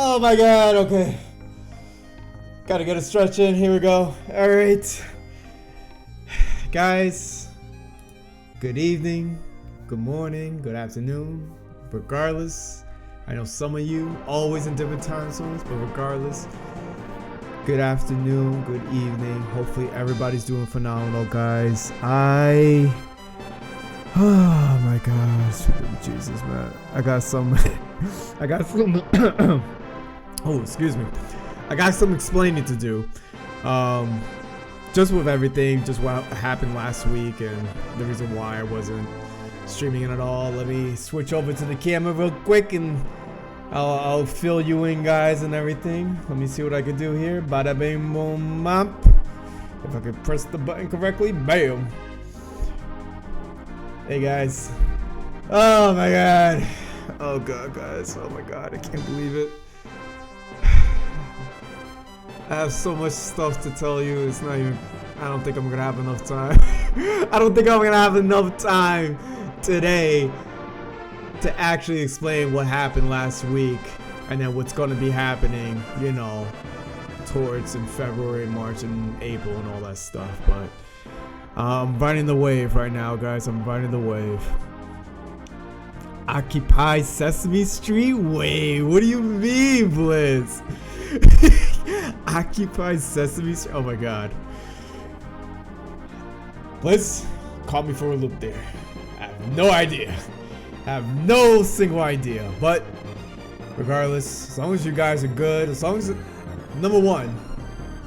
Oh my god, okay. Gotta get a stretch in, here we go. Alright. Guys, good evening, good morning, good afternoon. Regardless, I know some of you always in different time zones, but regardless, good afternoon, good evening. Hopefully everybody's doing phenomenal, guys. Oh my gosh, Jesus, man. I got some oh, excuse me. I got some explaining to do. Just with everything, just what happened last week and the reason why I wasn't streaming it at all. Let me switch over to the camera real quick and I'll fill you in, guys, and everything. Let me see what I can do here. Bada bing boom mop. If I could press the button correctly, bam. Hey guys. Oh my god. Oh god, guys. Oh my god, I can't believe it. I have so much stuff to tell you. It's not even, I don't think I'm gonna have enough time. I don't think I'm gonna have enough time today to actually explain what happened last week and then what's gonna be happening, you know, towards in February, March, and April and all that stuff. But I'm riding the wave right now, guys. I'm riding the wave. Occupy Sesame Street? Wait, what do you mean, Blitz? Occupy Sesame Street? Oh my god. Blitz caught me for a loop there. I have no idea. I have no single idea. But regardless, as long as you guys are good, as long as, number one,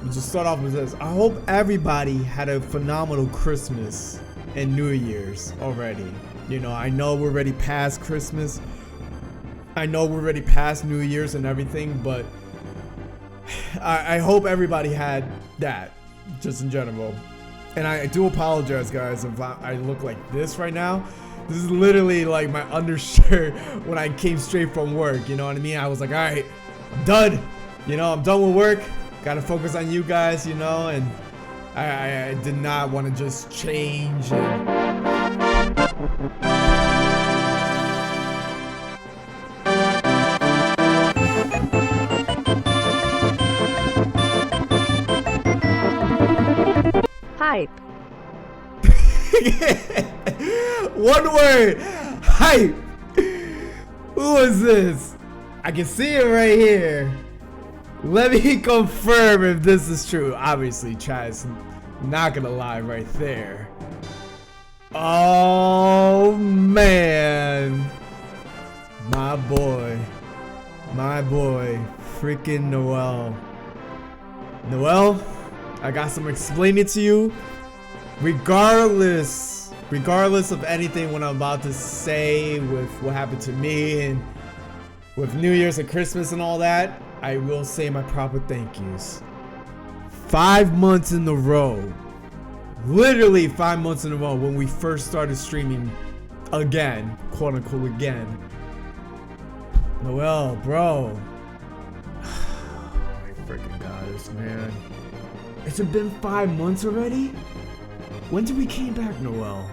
let's just start off with this. I hope everybody had a phenomenal Christmas and New Year's already. You know, I know we're already past Christmas. I know we're already past New Year's and everything, but I hope everybody had that, just in general. And I do apologize, guys, if I look like this right now. This is literally like my undershirt when I came straight from work, you know what I mean? I was like, alright, I'm done. You know, I'm done with work. Gotta focus on you guys, you know, and I did not want to just change Hype. One word. Hype. Who is this? I can see it right here. Let me confirm if this is true. Obviously, Chad's not gonna lie right there. Oh man, my boy, freaking Noel. Noel, I got some explaining to you. Regardless of anything what I'm about to say with what happened to me and with New Year's and Christmas and all that, I will say my proper thank yous. 5 months in a row, literally 5 months in a row, when we first started streaming again, quote unquote again. Noel, bro. Oh my freaking gosh, man. It's been 5 months already? When did we came back, Noel?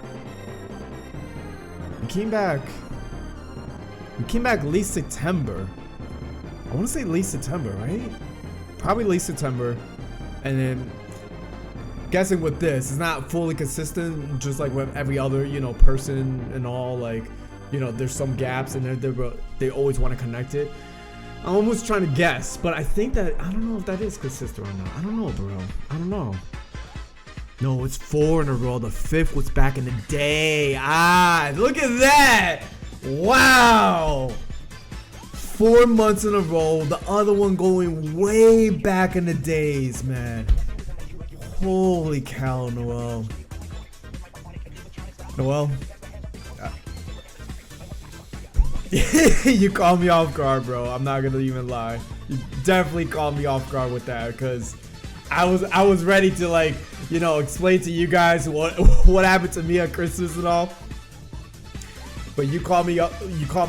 We came back late September. I want to say late September, right? Probably late September. And then guessing with this, it's not fully consistent, just like with every other, you know, person and all, like, you know, there's some gaps and they always want to connect it. I'm almost trying to guess, but I think that, I don't know if that is consistent or not. I don't know, bro. I don't know. No, it's 4 in a row. The 5th was back in the day. Ah, look at that. Wow. 4 months in a row. The other one going way back in the days, man. Holy cow, Noel. Noel. You caught me off guard, bro. I'm not gonna even lie. You definitely caught me off guard with that, because I was ready to, like, you know, explain to you guys what happened to me at Christmas and all. But you caught me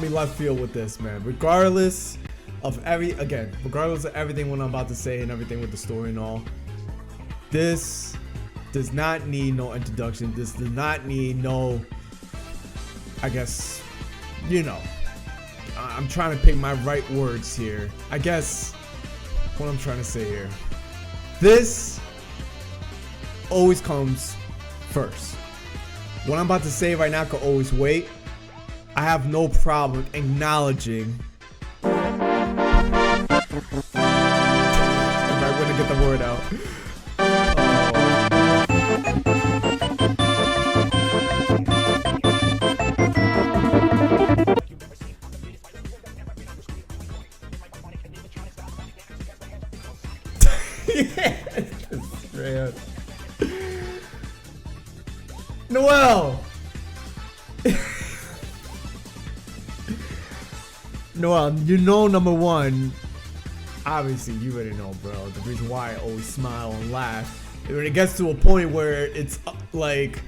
left field with this, man. Regardless of everything what I'm about to say and everything with the story and all, this does not need no introduction. This does not need no, I guess, you know, I'm trying to pick my right words here. I guess what I'm trying to say here. This always comes first. What I'm about to say right now could always wait. I have no problem acknowledging. If I wouldn't get the word out. Man. Noel! Noel, you know, number one, obviously you already know, bro, the reason why I always smile and laugh. When it gets to a point where it's like,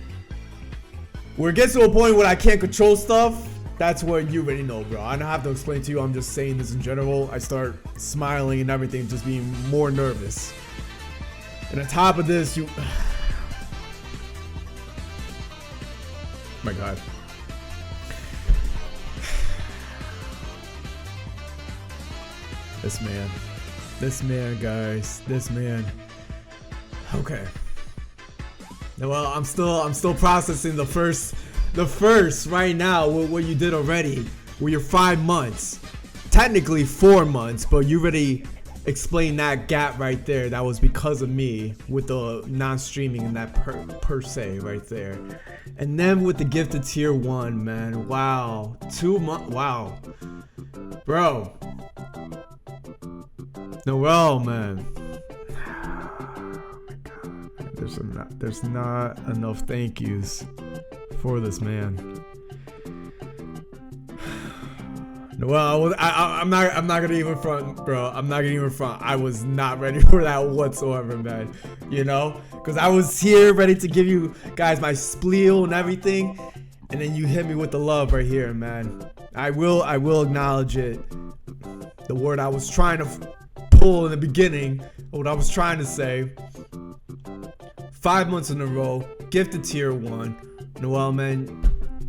where it gets to a point where I can't control stuff, that's where you already know, bro. I don't have to explain to you, I'm just saying this in general. I start smiling and everything, just being more nervous. And on top of this, you... My God. This man, guys, this man. Okay. Well, I'm still processing the first right now. What you did already. With your 5 months, technically 4 months, but you already explained that gap right there. That was because of me with the non-streaming and that per se right there. And then with the gifted tier 1, man. Wow. 2 months. Wow. Bro. Noel, man. There's not enough thank yous for this man. Noel, I'm not gonna even front, bro. I'm not gonna even front. I was not ready for that whatsoever, man. You know, because I was here ready to give you guys my spiel and everything, and then you hit me with the love right here, man. I will acknowledge it. The word I was trying to pull in the beginning, what I was trying to say. 5 months in a row, gifted tier 1. Noel, man,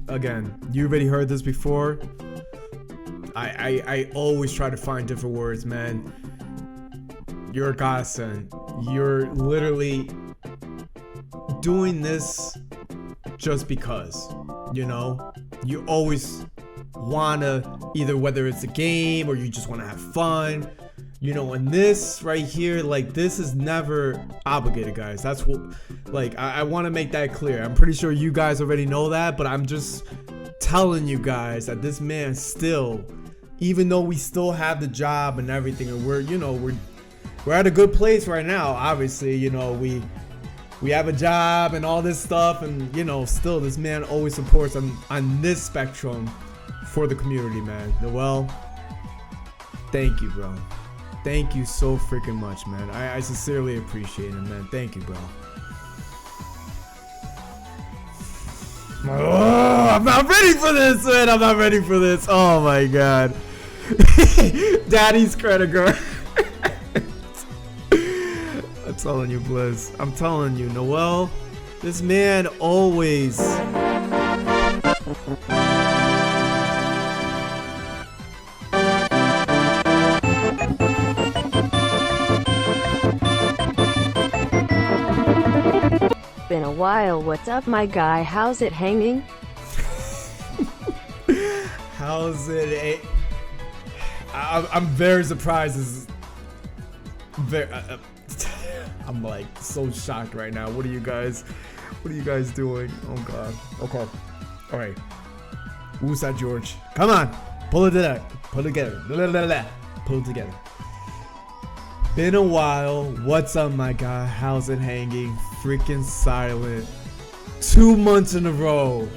again, you already heard this before. I always try to find different words, man. You're a godsend. You're literally doing this just because, you know? You always wanna, either whether it's a game or you just wanna have fun, you know, and this right here, like, this is never obligated, guys. That's what, like, I want to make that clear. I'm pretty sure you guys already know that, but I'm just telling you guys that this man still, even though we still have the job and everything, and we're, you know, we're at a good place right now. Obviously, you know, we have a job and all this stuff, and, you know, still this man always supports on this spectrum for the community, man. Noel, thank you, bro. Thank you so freaking much, man. I sincerely appreciate it, man. Thank you, bro. Oh, I'm not ready for this, man. I'm not ready for this. Oh my God. Daddy's credit card. I'm telling you, Blizz. I'm telling you, Noel. This man always. Been a while. What's up, my guy? How's it hanging? How's it? I'm very surprised. I'm like so shocked right now. What are you guys doing? Oh God. Okay. All right. Who's that, George? Come on. Pull it together. Pull it together. Pull it together. Been a while. What's up, my guy? How's it hanging? Freaking silent. 2 months in a row.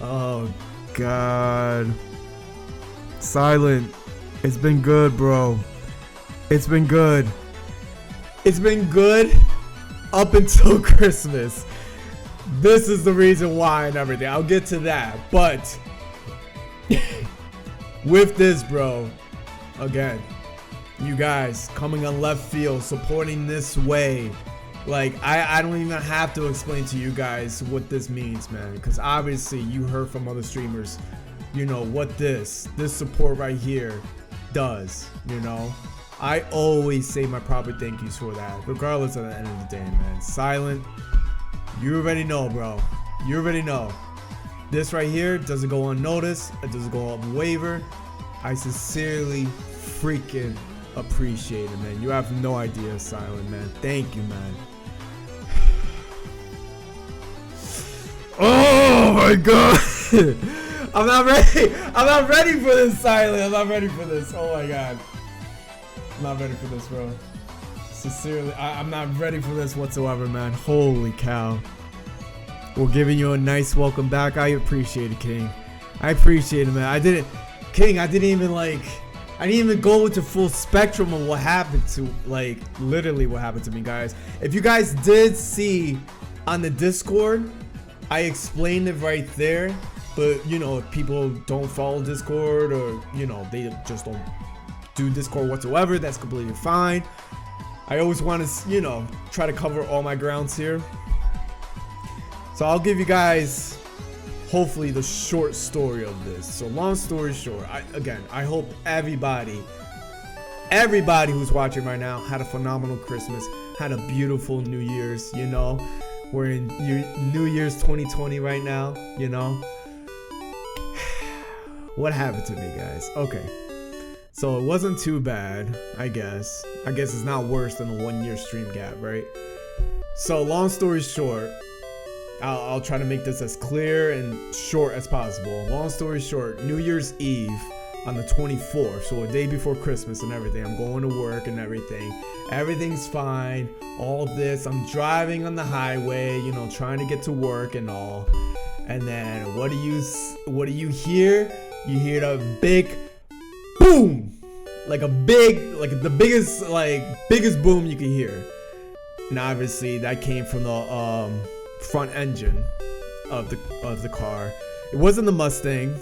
Oh God. Silent. It's been good, bro. It's been good. It's been good up until Christmas. This is the reason why and everything. I'll get to that. But with this, bro, again, you guys coming on left field, supporting this way, Like, I don't even have to explain to you guys what this means, man, because obviously you heard from other streamers, you know, what this support right here does, you know. I always say my proper thank yous for that, regardless of the end of the day, man. Silent, you already know, bro. You already know. This right here doesn't go unnoticed. It doesn't go up waiver. I sincerely freaking appreciate it, man. You have no idea, Silent, man. Thank you, man. Oh my god. I'm not ready. I'm not ready for this, Silent. I'm not ready for this. Oh my god. I'm not ready for this, bro. Sincerely, I'm not ready for this whatsoever, man. Holy cow. We're giving you a nice welcome back. I appreciate it, King. I appreciate it, man. I didn't even go into full spectrum of what happened to, like, literally what happened to me, guys. If you guys did see on the Discord, I explained it right there. But, you know, if people don't follow Discord, or, you know, they just don't do Discord whatsoever, that's completely fine. I always want to, you know, try to cover all my grounds here. So I'll give you guys, hopefully, the short story of this. So long story short, I hope everybody who's watching right now had a phenomenal Christmas, had a beautiful New Year's, you know. We're in New Year's 2020 right now, you know. What happened to me, guys? Okay. So it wasn't too bad, I guess. I guess it's not worse than a 1-year stream gap, right? So long story short, I'll try to make this as clear and short as possible. Long story short, New Year's Eve on the 24th, so a day before Christmas and everything, I'm going to work and everything. Everything's fine. All this, I'm driving on the highway, you know, trying to get to work and all. And then what do you hear? You hear the big boom, like the biggest boom you can hear. And obviously that came from the front engine of the car. It wasn't the Mustang.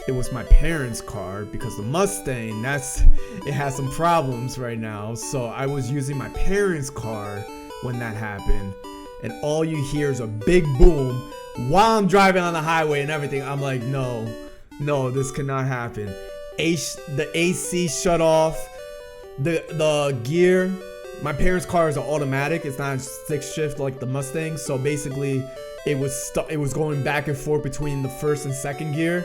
It was my parents' car, because the Mustang, it has some problems right now. So I was using my parents' car when that happened, and all you hear is a big boom while I'm driving on the highway and everything. I'm like, no, this cannot happen. The AC shut off. The gear. My parents' car is an automatic. It's not a stick shift like the Mustang. So basically, it was going back and forth between the first and second gear.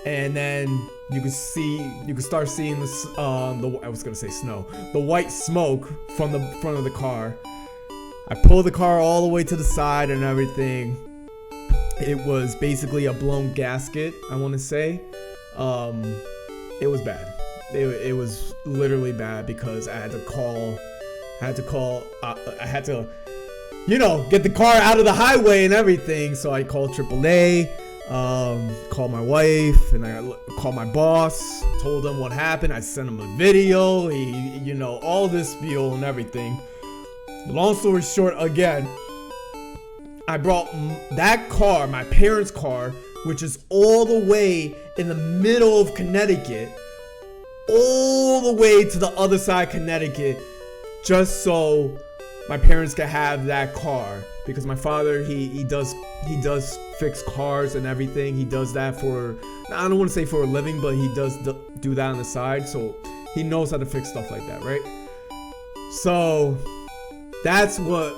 And then you could start seeing this, I was gonna say snow, the white smoke from the front of the car. I pulled the car all the way to the side and everything. It was basically a blown gasket, I want to say. It was bad. It was literally bad, because I had to, you know, get the car out of the highway and everything. So I called AAA. Called my wife, and I called my boss, told them what happened. I sent him a video, you know, all this spiel and everything. Long story short, again, I brought that car, my parents' car, which is all the way in the middle of Connecticut, all the way to the other side of Connecticut, just so my parents can have that car. Because my father, he does fix cars and everything. He does that for, I don't want to say for a living, but he does do that on the side. So he knows how to fix stuff like that, right? So that's what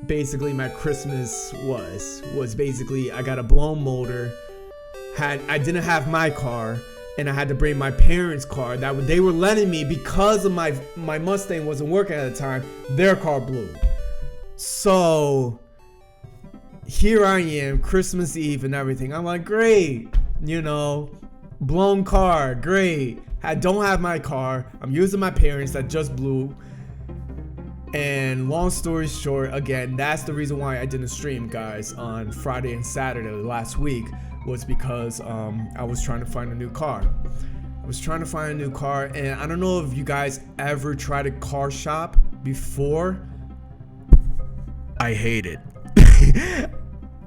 basically my Christmas was basically, I got a blown motor. I didn't have my car, and I had to bring my parents' car that they were letting me, because of my Mustang wasn't working at the time. Their car blew. So here I am, Christmas Eve and everything. I'm like, great, you know, blown car, great. I don't have my car. I'm using my parents that just blew. And long story short, again, that's the reason why I didn't stream, guys, on Friday and Saturday last week, was because I was trying to find a new car. And I don't know if you guys ever tried a car shop before. I hate it.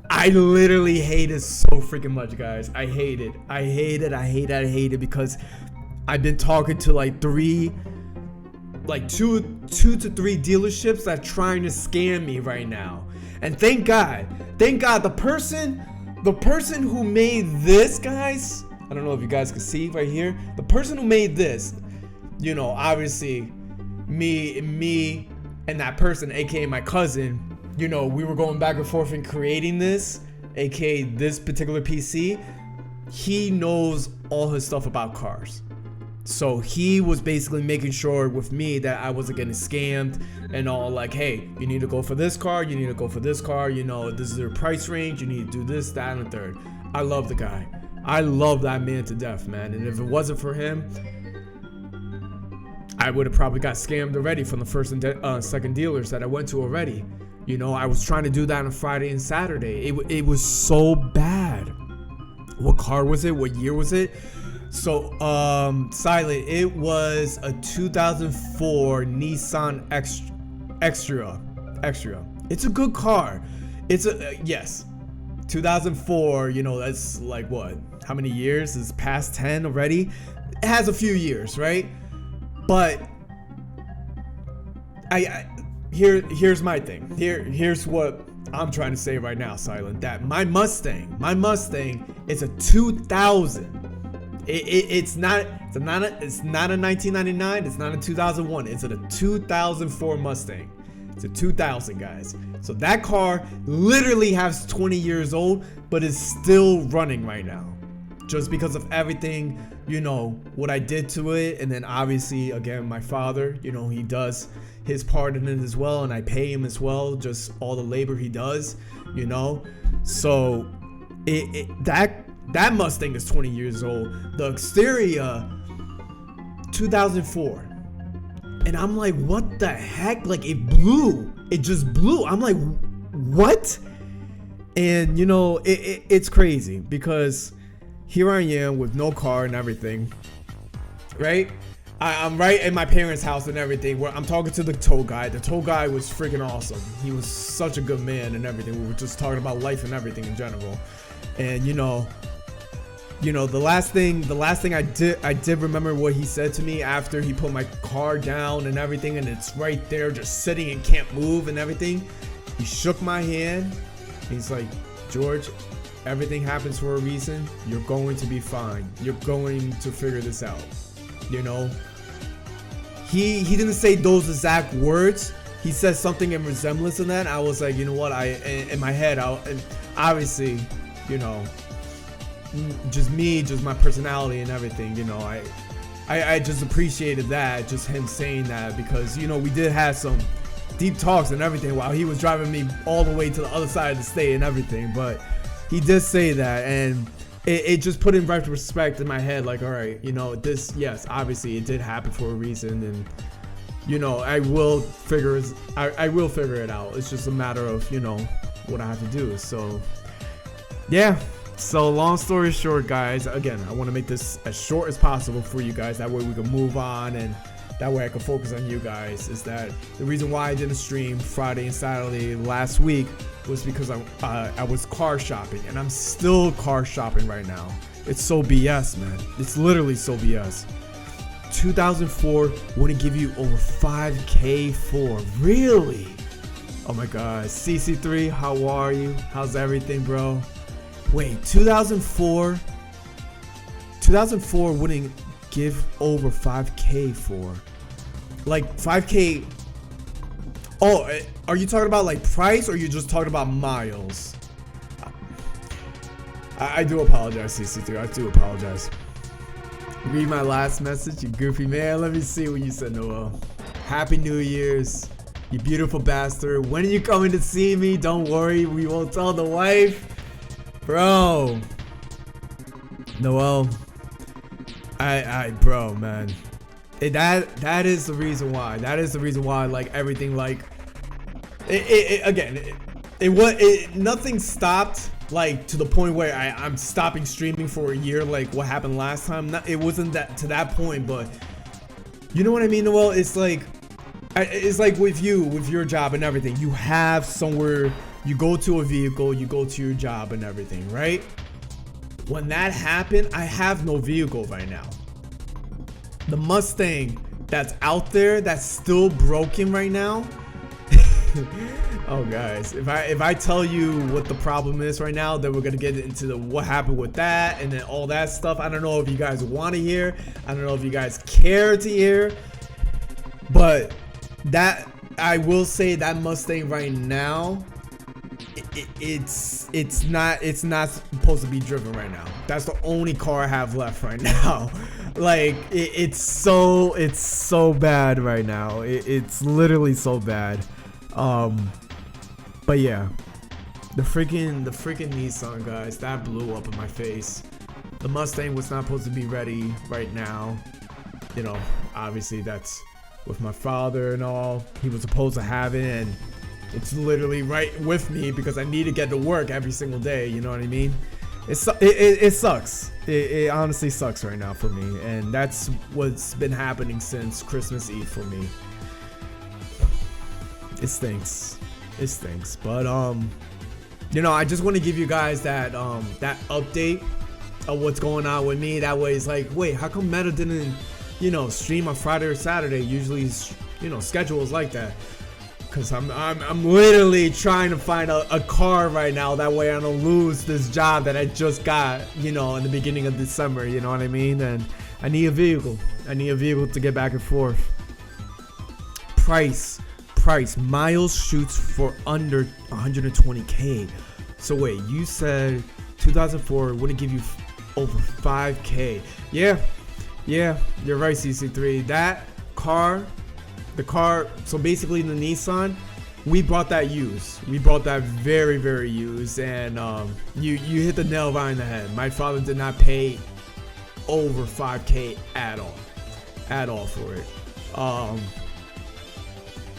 I literally hate it so freaking much, guys. I hate it because I've been talking to like 3 like two to three dealerships that are trying to scam me right now. And thank God, the person who made this, guys, I don't know if you guys can see right here, the person who made this, you know, obviously me and that person, aka my cousin, you know, we were going back and forth in creating this, aka this particular PC. He knows all his stuff about cars. So he was basically making sure with me that I wasn't getting scammed and all, like, hey, you need to go for this car, you need to go for this car, you know, this is your price range, you need to do this, that, and the third. I love the guy. I love that man to death, man. And if it wasn't for him, I would have probably got scammed already from the first and second dealers that I went to already. You know, I was trying to do that on Friday and Saturday. It was so bad. What car was it? What year was it? So, Silent, it was a 2004 Nissan Extra. It's a good car. It's a, yes, 2004, you know, that's like what? How many years? It's past 10 already? It has a few years, right? But here's my thing. Here's what I'm trying to say right now, Silent, that my Mustang is a 2000. It's not a 1999. It's not a 2001. It's a 2004 Mustang. It's a 2000, guys. So that car literally has 20 years old, but is still running right now, just because of everything, you know, what I did to it. And then obviously, again, my father, you know, he does his part in it as well, and I pay him as well, just all the labor he does, you know. So that Mustang is 20 years old. The exterior, 2004. And I'm like, what the heck? Like, it blew. It just blew. I'm like, what? And, you know, it's crazy because here I am with no car and everything, right? I'm right in my parents' house and everything, where I'm talking to the tow guy. The tow guy was freaking awesome. He was such a good man and everything. We were just talking about life and everything in general. And, you know, the last thing I did remember what he said to me after he put my car down and everything, and it's right there just sitting and can't move and everything. He shook my hand. He's like, George, everything happens for a reason. You're going to be fine. You're going to figure this out. You know, he didn't say those exact words. He said something in resemblance of that. I was like, you know what? In my head, and obviously, you know, just my personality and everything, you know, I just appreciated that, just him saying that, because, you know, we did have some deep talks and everything while he was driving me all the way to the other side of the state and everything. But he did say that, and it just put in retrospect in my head, like, all right, you know, this, yes, obviously it did happen for a reason, and, you know, I will figure it out. It's just a matter of, you know, what I have to do. So yeah. So long story short, guys, again, I want to make this as short as possible for you guys. That way we can move on, and that way I can focus on you guys. Is that the reason why I didn't stream Friday and Saturday last week was because I was car shopping, and I'm still car shopping right now. It's so BS, man. It's literally so BS. 2004 wouldn't give you over 5K for, really? Oh my God. CC3, how are you? How's everything, bro? Wait, 2004 wouldn't give over 5K for, like, 5K. Oh, are you talking about like price, or are you just talking about miles? I do apologize, CC3. I do apologize. Read my last message, you goofy man. Let me see what you said, Noel. Happy New Year's, you beautiful bastard. When are you coming to see me? Don't worry, we won't tell the wife. Bro, Noel, bro, man, that is the reason why. That is the reason why, like, everything, like, nothing stopped, like, to the point where I'm stopping streaming for a year, like what happened last time. It wasn't that to that point, but you know what I mean, Noel? It's like with you, with your job and everything. You have somewhere. You go to a vehicle, you go to your job and everything, right? When that happened, I have no vehicle right now. The Mustang that's out there that's still broken right now. Oh guys, if I tell you what the problem is right now, then we're gonna get into what happened with that and then all that stuff. I don't know if you guys want to hear. I don't know if you guys care to hear. But that, I will say that Mustang right now, it's not supposed to be driven right now. That's the only car I have left right now. Like it's so bad right now. It's literally so bad. But yeah, the freaking Nissan, guys, that blew up in my face. The Mustang was not supposed to be ready right now. You know, obviously that's with my father and all. He was supposed to have it, and it's literally right with me because I need to get to work every single day. You know what I mean? It sucks. It honestly sucks right now for me, and that's what's been happening since Christmas Eve for me. It stinks. It stinks. But you know, I just want to give you guys that that update of what's going on with me. That way it's like, wait, how come Meta didn't, you know, stream on Friday or Saturday? Usually, you know, schedule is like that. Cause I'm literally trying to find a car right now. That way I don't lose this job that I just got, you know, in the beginning of December. You know what I mean? And I need a vehicle. I need a vehicle to get back and forth. Price. Miles shoots for under 120K. So wait, you said 2004 would it give you over 5K? Yeah, you're right, CC3. That car, so basically the Nissan, we brought that used. We brought that very used, and you hit the nail right in the head. My father did not pay over 5K at all for it.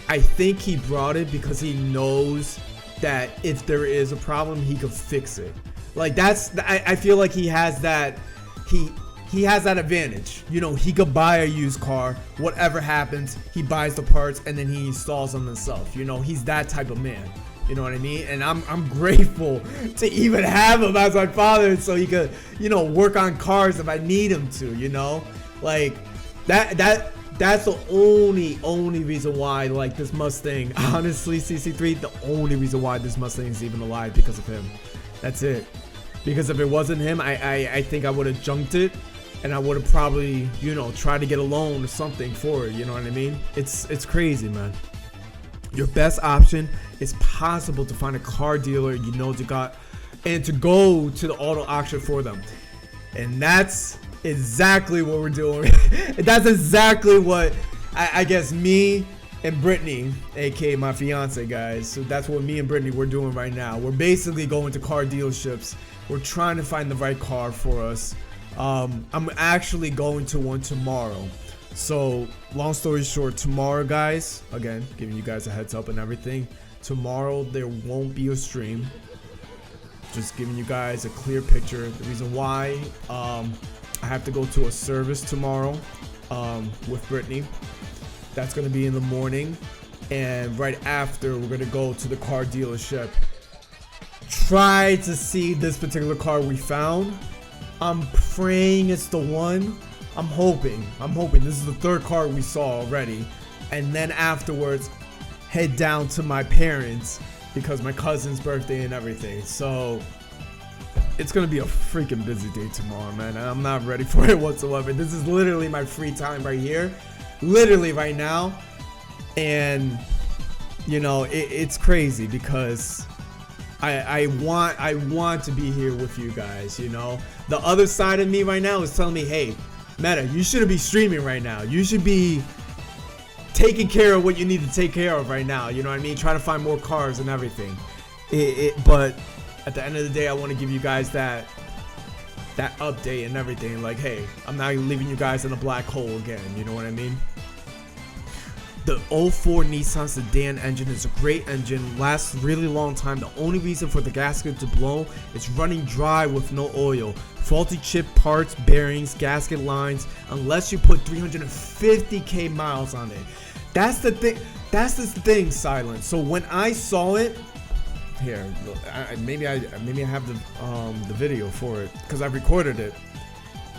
I think he brought it because he knows that if there is a problem, he could fix it. Like I feel like he has that, he has that advantage. You know, he could buy a used car, whatever happens, he buys the parts and then he installs them himself. You know, he's that type of man. You know what I mean? And I'm grateful to even have him as my father, so he could, you know, work on cars if I need him to. You know, like that's the only reason why, like, this Mustang, honestly, CC3, the only reason why this Mustang is even alive, because of him. That's it. Because if it wasn't him, I think I would have junked it, and I would have probably, you know, tried to get a loan or something for it. You know what I mean? It's crazy, man. Your best option is possible to find a car dealer you know to go to the auto auction for them, and that's exactly what we're doing. That's exactly what I guess me and Brittany, aka my fiance, guys. So that's what me and Brittany we're doing right now. We're basically going to car dealerships. We're trying to find the right car for us. I'm actually going to one tomorrow. So long story short, tomorrow, guys, again, giving you guys a heads up and everything, tomorrow there won't be a stream. Just giving you guys a clear picture. The reason why, I have to go to a service tomorrow with Brittany. That's going to be in the morning, and right after we're going to go to the car dealership, try to see this particular car we found. I'm praying it's the one. I'm hoping this is the third car we saw already, and then afterwards head down to my parents because my cousin's birthday and everything. So it's gonna be a freaking busy day tomorrow, man. I'm not ready for it whatsoever. This is literally my free time right here, literally right now. And you know, it's crazy because I want to be here with you guys. You know, the other side of me right now is telling me, hey, Meta, you shouldn't be streaming right now. You should be taking care of what you need to take care of right now. You know what I mean? Trying to find more cars and everything. But at the end of the day, I want to give you guys that update and everything. Like, hey, I'm not leaving you guys in a black hole again. You know what I mean? The 04 Nissan sedan engine is a great engine, lasts really long time. The only reason for the gasket to blow is running dry with no oil. Faulty chip parts, bearings, gasket lines, unless you put 350k miles on it. That's the thing. That's the thing, Silent. So when I saw it, here, maybe I have the video for it because I recorded it.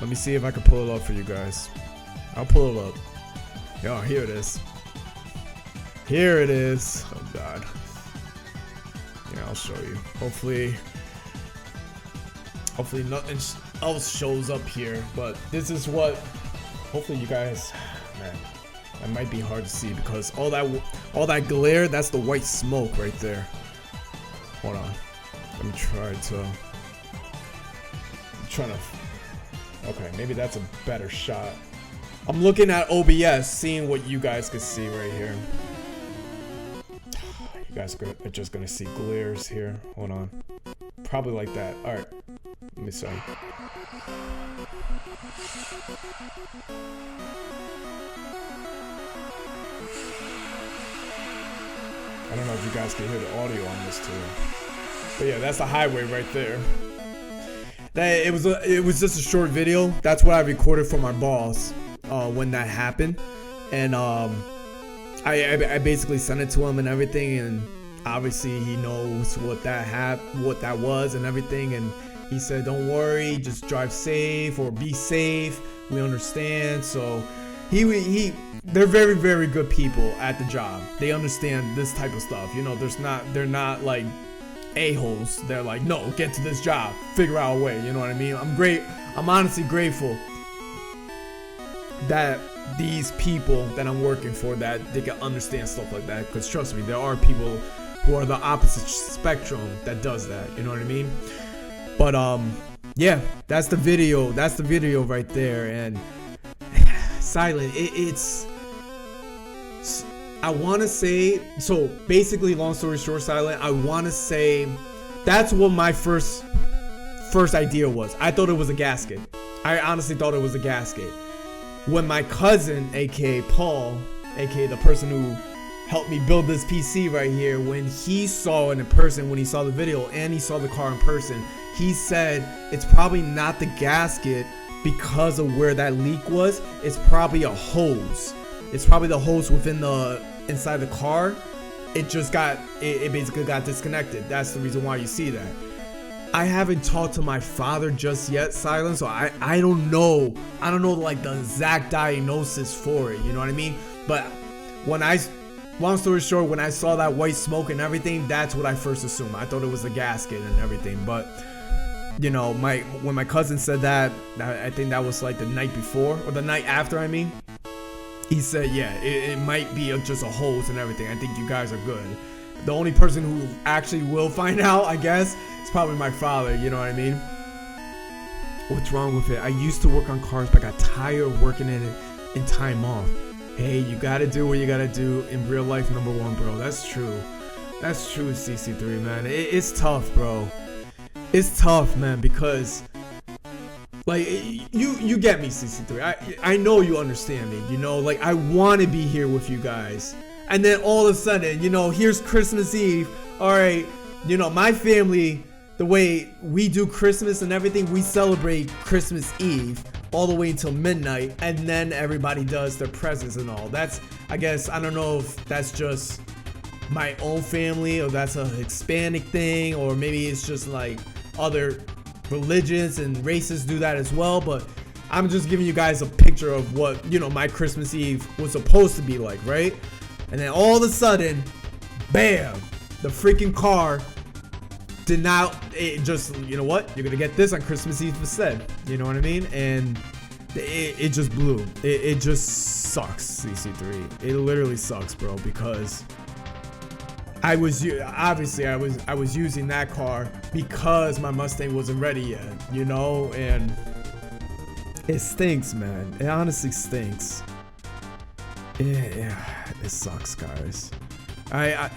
Let me see if I can pull it up for you guys. I'll pull it up. Oh, here it is. Here it is. Oh God. Yeah, I'll show you. Hopefully nothing else shows up here. But this is what. Hopefully you guys. Man, that might be hard to see because all that glare. That's the white smoke right there. Hold on. Let me try to. I'm trying to. Okay, maybe that's a better shot. I'm looking at OBS, seeing what you guys can see right here. You guys are just gonna see glares here. Hold on. Probably like that. Alright. Let me see. I don't know if you guys can hear the audio on this too. But yeah, that's the highway right there. It was just a short video. That's what I recorded for my boss when that happened, and I basically sent it to him and everything, and obviously he knows what that was and everything, and he said, "Don't worry, just drive safe or be safe. We understand." So they're very, very good people at the job. They understand this type of stuff. You know, they're not like a-holes. They're like, no, get to this job, figure out a way. You know what I mean? I'm honestly grateful that these people that I'm working for, that they can understand stuff like that, because trust me, there are people who are the opposite spectrum that does that. You know what I mean? But yeah, that's the video right there. And Silent, it's I want to say, so basically, long story short, Silent, I want to say that's what my first idea was. I thought it was a gasket. I honestly thought it was a gasket. When my cousin, aka Paul, aka the person who helped me build this PC right here, when he saw it in person, when he saw the video and he saw the car in person, he said it's probably not the gasket because of where that leak was. It's probably a hose. It's probably the hose inside the car. It basically got disconnected. That's the reason why you see that. I haven't talked to my father just yet, Silent, so I don't know like the exact diagnosis for it, you know what I mean? But long story short, when I saw that white smoke and everything, that's what I first assumed. I thought it was the gasket and everything, but you know, when my cousin said that, I think that was like the night before or the night after, I mean. He said, yeah, it might be just a hose and everything. I think you guys are good. The only person who actually will find out, I guess, is probably my father, you know what I mean? What's wrong with it? I used to work on cars, but I got tired of working in it in time off. Hey, you gotta do what you gotta do in real life, number one, bro. That's true. That's true, CC3, man. It's tough, bro. It's tough, man, because like, you get me, CC3. I know you understand me, you know, like I want to be here with you guys. And then all of a sudden, you know, here's Christmas Eve. All right, you know, my family, the way we do Christmas and everything, we celebrate Christmas Eve all the way until midnight, and then everybody does their presents and all. That's, I guess, I don't know if that's just my own family or that's a Hispanic thing, or maybe it's just like other religions and races do that as well, but I'm just giving you guys a picture of what, you know, my Christmas Eve was supposed to be like, right? And then all of a sudden, bam, the freaking car did not, it just, you know what, you're gonna get this on Christmas Eve instead, you know what I mean? And it just blew. It just sucks, CC3. It literally sucks, bro, because I was using that car because my Mustang wasn't ready yet, you know, and it stinks, man. It honestly stinks. Yeah, it sucks, guys. I'm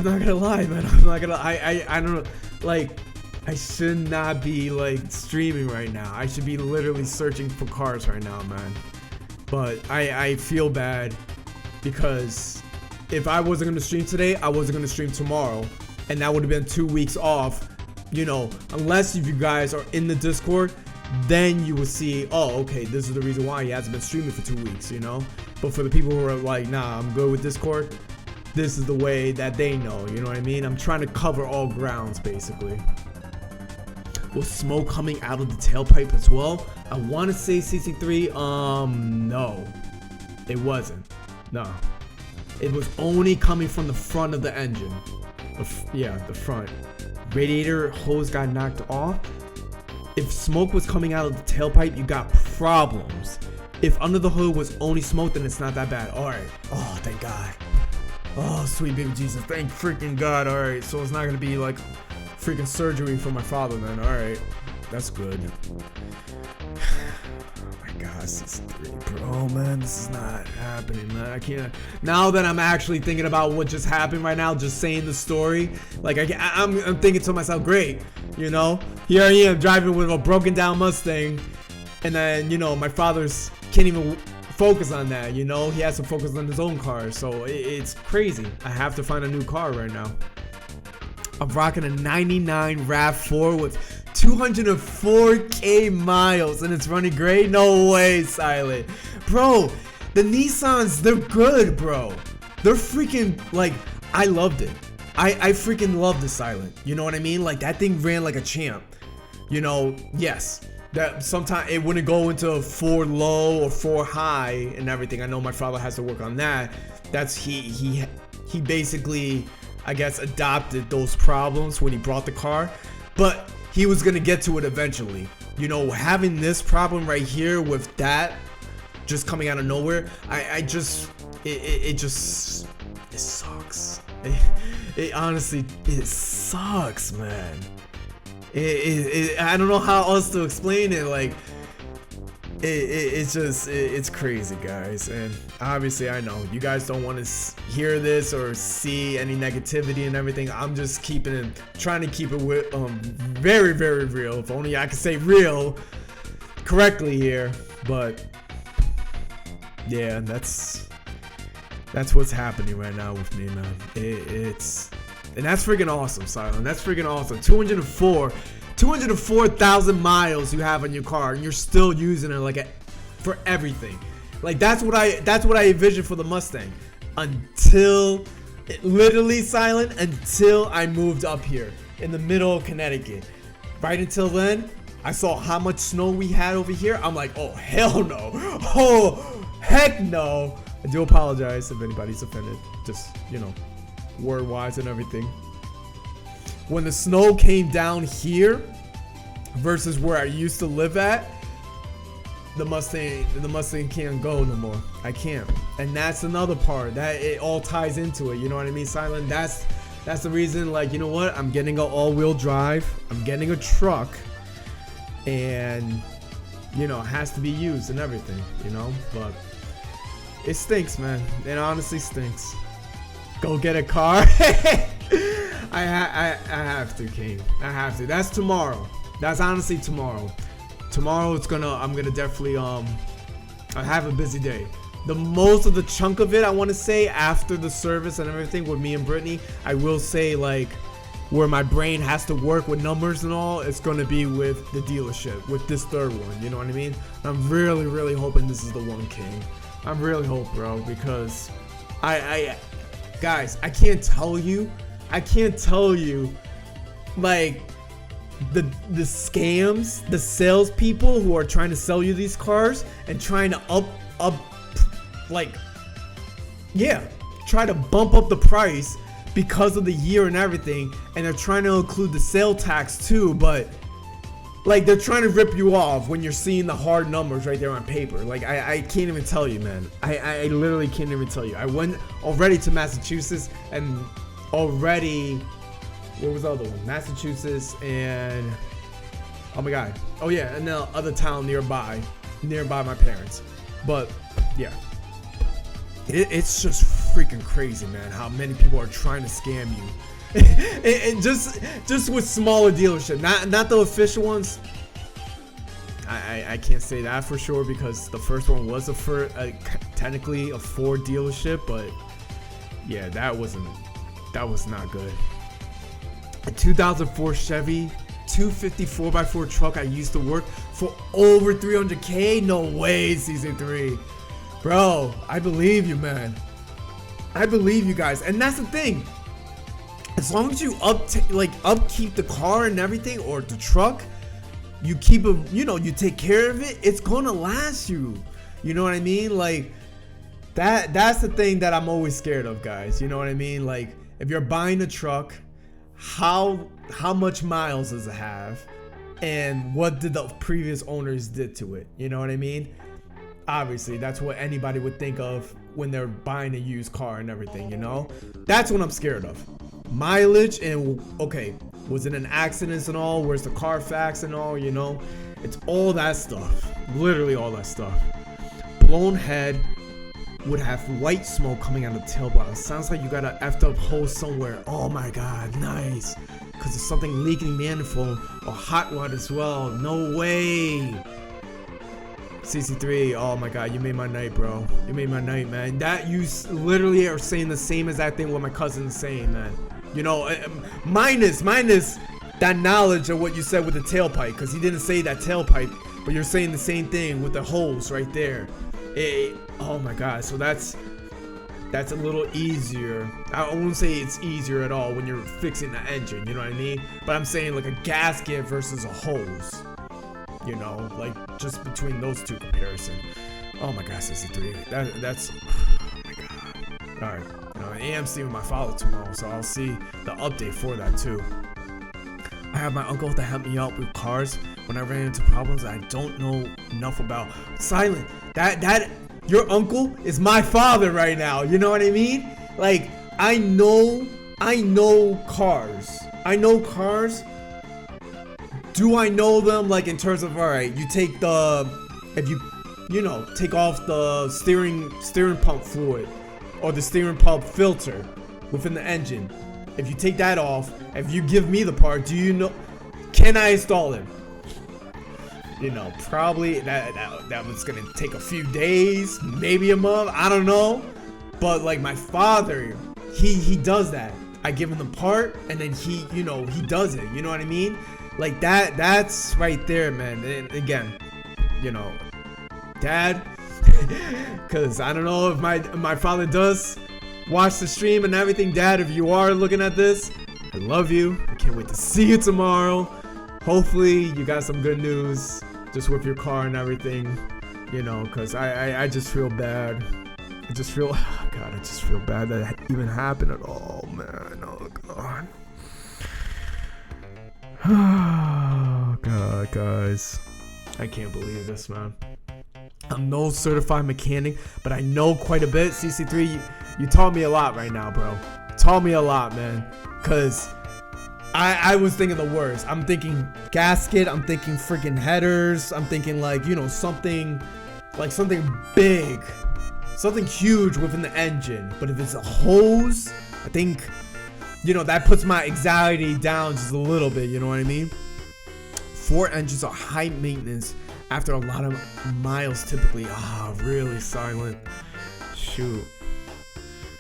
not gonna lie, man. I don't know, like, I should not be like streaming right now. I should be literally searching for cars right now, man. But I feel bad because if I wasn't gonna stream today, I wasn't gonna stream tomorrow, and that would have been 2 weeks off, you know, unless if you guys are in the Discord, then you will see, oh, okay, this is the reason why he hasn't been streaming for 2 weeks, you know. But for the people who are like, nah, I'm good with Discord, this is the way that they know, you know what I mean? I'm trying to cover all grounds, basically. Was smoke coming out of the tailpipe as well? I want to say CC3, no. It wasn't. No. It was only coming from the front of the engine. Yeah, the front. Radiator hose got knocked off. If smoke was coming out of the tailpipe, you got problems. If under the hood was only smoke, then it's not that bad. Alright. Oh, thank God. Oh, sweet baby Jesus. Thank freaking God. Alright, so it's not gonna be like freaking surgery for my father then. Alright. That's good. God, this is bro, man, this is not happening, man. I can't. Now that I'm actually thinking about what just happened right now, just saying the story, like I'm thinking to myself, great, you know, here I am driving with a broken down Mustang, and then, you know, my father's can't even focus on that, you know, he has to focus on his own car, so it's crazy. I have to find a new car right now. I'm rocking a 99 RAV4 with 204k miles and it's running great. No way, Silent. Bro, the Nissans, they're good, bro. They're freaking, like, I loved it. I freaking love the Silent. You know what I mean? Like, that thing ran like a champ. You know, yes, that sometimes it wouldn't go into 4 low or 4 high and everything. I know my father has to work on that. That's he basically, I guess, adopted those problems when he brought the car, but he was gonna get to it eventually. You know, having this problem right here with that just coming out of nowhere, it sucks. It honestly, it sucks, man. I don't know how else to explain it. Like, it's crazy, guys. And obviously I know you guys don't want to hear this or see any negativity and everything. I'm just trying to keep it with very, very real. If only I could say real correctly here. But yeah, that's what's happening right now with me, man. And that's freaking awesome, Silent. That's freaking awesome. 204,000 miles you have on your car, and you're still using it like for everything. Like, that's what I envisioned for the Mustang until literally, Silent, until I moved up here in the middle of Connecticut. Right until then, I saw how much snow we had over here. I'm like, oh hell no, oh heck no. I do apologize if anybody's offended, just, you know, word wise and everything. When the snow came down here versus where I used to live at, the Mustang can't go no more. I can't. And that's another part that it all ties into it. You know what I mean, Silent? That's the reason, like, you know what? I'm getting an all-wheel drive. I'm getting a truck. And, you know, it has to be used and everything, you know? But it stinks, man. It honestly stinks. Go get a car. I have to, King. I have to. That's tomorrow. That's honestly tomorrow. Tomorrow I'm gonna definitely I have a busy day. The most of the chunk of it, I want to say, after the service and everything with me and Brittany, I will say, like, where my brain has to work with numbers and all, it's gonna be with the dealership, with this third one. You know what I mean? I'm really, really hoping this is the one, King. I really hope, bro, because guys, I can't tell you, like, the scams, the salespeople who are trying to sell you these cars and trying to try to bump up the price because of the year and everything, and they're trying to include the sale tax too, but like, they're trying to rip you off when you're seeing the hard numbers right there on paper. Like, I can't even tell you, man. I literally can't even tell you. I went already to Massachusetts and already, what was the other one? Massachusetts and, oh my God. Oh yeah, and the other town nearby my parents. But yeah, it's just freaking crazy, man, how many people are trying to scam you. And just with smaller dealerships, not the official ones. I can't say that for sure because the first one was technically a Ford dealership, but yeah, that was not good. A 2004 Chevy 250 4x4 truck I used to work for over 300k. No way, season 3, bro. I believe you, man. I believe you guys, and that's the thing. As long as you upkeep the car and everything, or the truck, you keep it, you know, you take care of it, it's gonna last you. You know what I mean? Like, That's the thing that I'm always scared of, guys. You know what I mean? Like, if you're buying a truck, how much miles does it have, and what did the previous owners did to it? You know what I mean? Obviously, that's what anybody would think of when they're buying a used car and everything. You know, that's what I'm scared of. Mileage and okay, was it an accident and all? Where's the Carfax and all? You know, it's all that stuff. Literally all that stuff. Blown head. Would have white smoke coming out of the tail block. Sounds like you got a effed up hole somewhere. Oh my god, nice. Cause there's something leaking in the manifold or hot rod as well. No way. CC3, oh my god, you made my night, bro. You made my night, man. That you literally are saying the same exact thing what my cousin's saying, man. You know, minus that knowledge of what you said with the tailpipe, because he didn't say that tailpipe, but you're saying the same thing with the holes right there. Oh my god, so that's a little easier. I won't say it's easier at all when you're fixing the engine, you know what I mean? But I'm saying like a gasket versus a hose, you know, like just between those two comparison. Oh my god, 63. That's oh my god. All right, I am seeing my father tomorrow, so I'll see the update for that too. I have my uncle to help me out with cars when I ran into problems I don't know enough about. Silent. That your uncle is my father right now. You know what I mean? Like I know cars. I know cars. Do I know them like in terms of, all right, you take if you know, take off the steering pump fluid or the steering pump filter within the engine. If you take that off, if you give me the part, do you know, can I install it? You know, probably that was gonna take a few days, maybe a month, I don't know. But like my father, he does that. I give him the part and then he, you know, he does it. You know what I mean? Like that's right there, man. And again, you know, dad, because I don't know if my father does watch the stream and everything. Dad, if you are looking at this, I love you. I can't wait to see you tomorrow. Hopefully you got some good news just with your car and everything, you know, because I just feel bad. I just feel, oh god, I just feel bad that it even happened at all, man. Oh god. Oh god, guys, I can't believe this, man. I'm no certified mechanic, but I know quite a bit. CC3, you taught me a lot right now, bro. Taught me a lot, man. Cause I was thinking the worst. I'm thinking gasket. I'm thinking freaking headers. I'm thinking like, you know, something big, something huge within the engine. But if it's a hose, I think, you know, that puts my anxiety down just a little bit. You know what I mean? Ford engines are high maintenance after a lot of miles typically. Really silent. Shoot,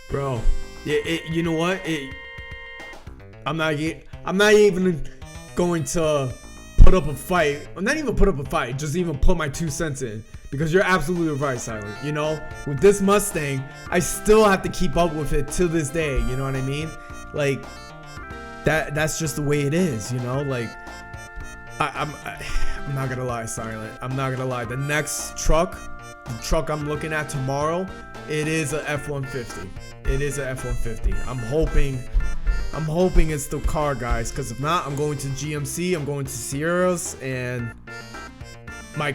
bro. You know what? I'm not even going to put up a fight. I'm not even put up a fight. Just even put my 2 cents in, because you're absolutely right, Silent. You know, with this Mustang, I still have to keep up with it to this day. You know what I mean? Like that's just the way it is. You know, like I'm not gonna lie, Silent. I'm not gonna lie. The next truck, the truck I'm looking at tomorrow, it is a F-150. It is a F-150. I'm hoping it's the car, guys, because if not, I'm going to GMC, I'm going to Sierras, and my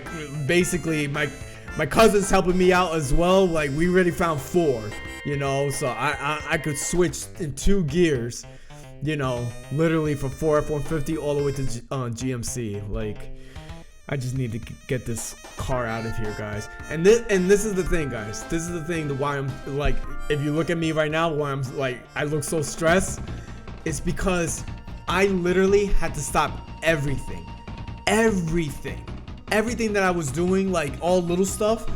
cousin's helping me out as well. Like, we already found 4, you know, so I could switch in 2 gears, you know, literally from 4 F-150 all the way to GMC. Like, I just need to get this car out of here, guys. And this is the thing, guys. This is the thing, why I'm like, if you look at me right now, why I'm like, I look so stressed. It's because I literally had to stop everything that I was doing, like all little stuff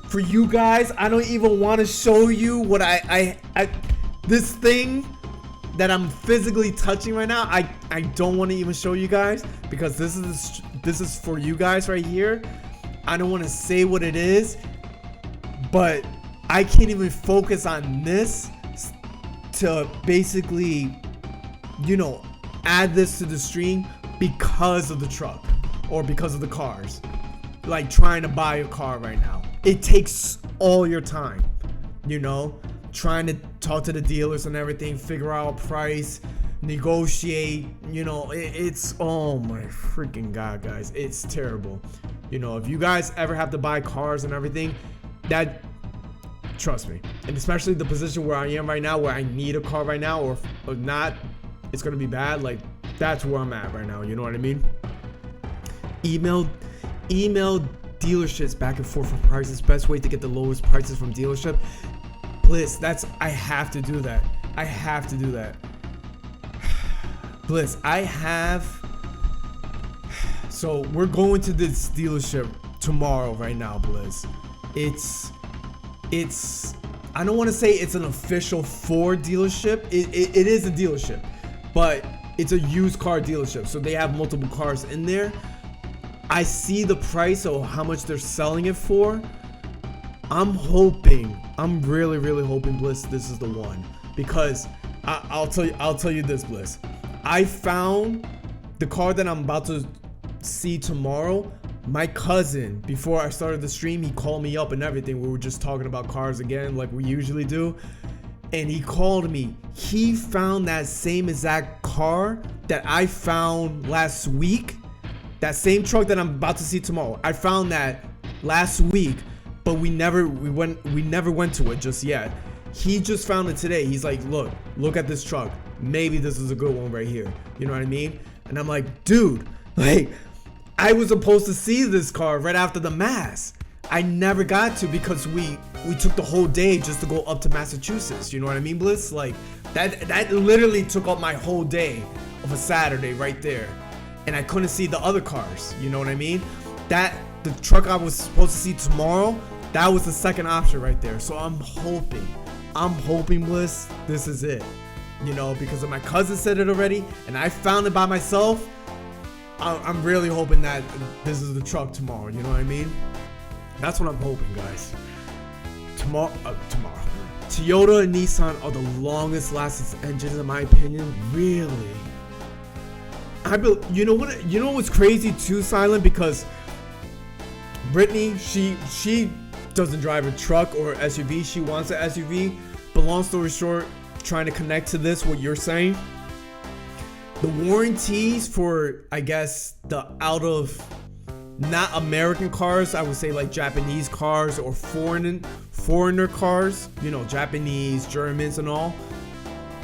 for you guys. I don't even want to show you what I this thing that I'm physically touching right now. I don't want to even show you guys, because this is for you guys right here. I don't want to say what it is, but I can't even focus on this to basically, you know, add this to the stream because of the truck or because of the cars. Like trying to buy a car right now, it takes all your time. you know, trying to talk to the dealers and everything, figure out a price, negotiate, you know, it's, oh my freaking God, guys, it's terrible. You know, if you guys ever have to buy cars and everything, that, trust me, and especially the position where I am right now, where I need a car right now, or not, it's gonna be bad. Like, that's where I'm at right now, you know what I mean? Email dealerships back and forth for prices. Best way to get the lowest prices from dealership. Bliss, I have to do that. I have to do that. Bliss, so we're going to this dealership tomorrow right now, Bliss. It's I don't want to say it's an official Ford dealership. It is a dealership, but it's a used car dealership, so they have multiple cars in there. I see the price of how much they're selling it for. I'm really hoping, Bliss, this is the one, because I'll tell you this, Bliss. I found the car that I'm about to see tomorrow. My cousin, before I started the stream, he called me up and everything. We were just talking about cars again, like we usually do. And he called me. He found that same exact car that I found last week. That same truck that I'm about to see tomorrow. I found that last week, but we never went to it just yet. He just found it today. He's like, look at this truck. Maybe this is a good one right here. You know what I mean? And I'm like, dude, like, I was supposed to see this car right after the mass. I never got to, because we took the whole day just to go up to Massachusetts. You know what I mean, Bliss? Like, that literally took up my whole day of a Saturday right there. And I couldn't see the other cars. You know what I mean? The truck I was supposed to see tomorrow, that was the second option right there. So I'm hoping, Bliss, this is it. You know, because my cousin said it already, and I found it by myself. I'm really hoping that this is the truck tomorrow. You know what I mean? That's what I'm hoping, guys. Tomorrow. Toyota and Nissan are the longest lasting engines, in my opinion. Really. You know what's crazy too, Silent? Because Brittany, she doesn't drive a truck or SUV. She wants an SUV. But long story short, trying to connect to this, what you're saying, the warranties for, I guess, the out of not American cars, I would say like Japanese cars or foreigner cars, you know, Japanese, Germans and all,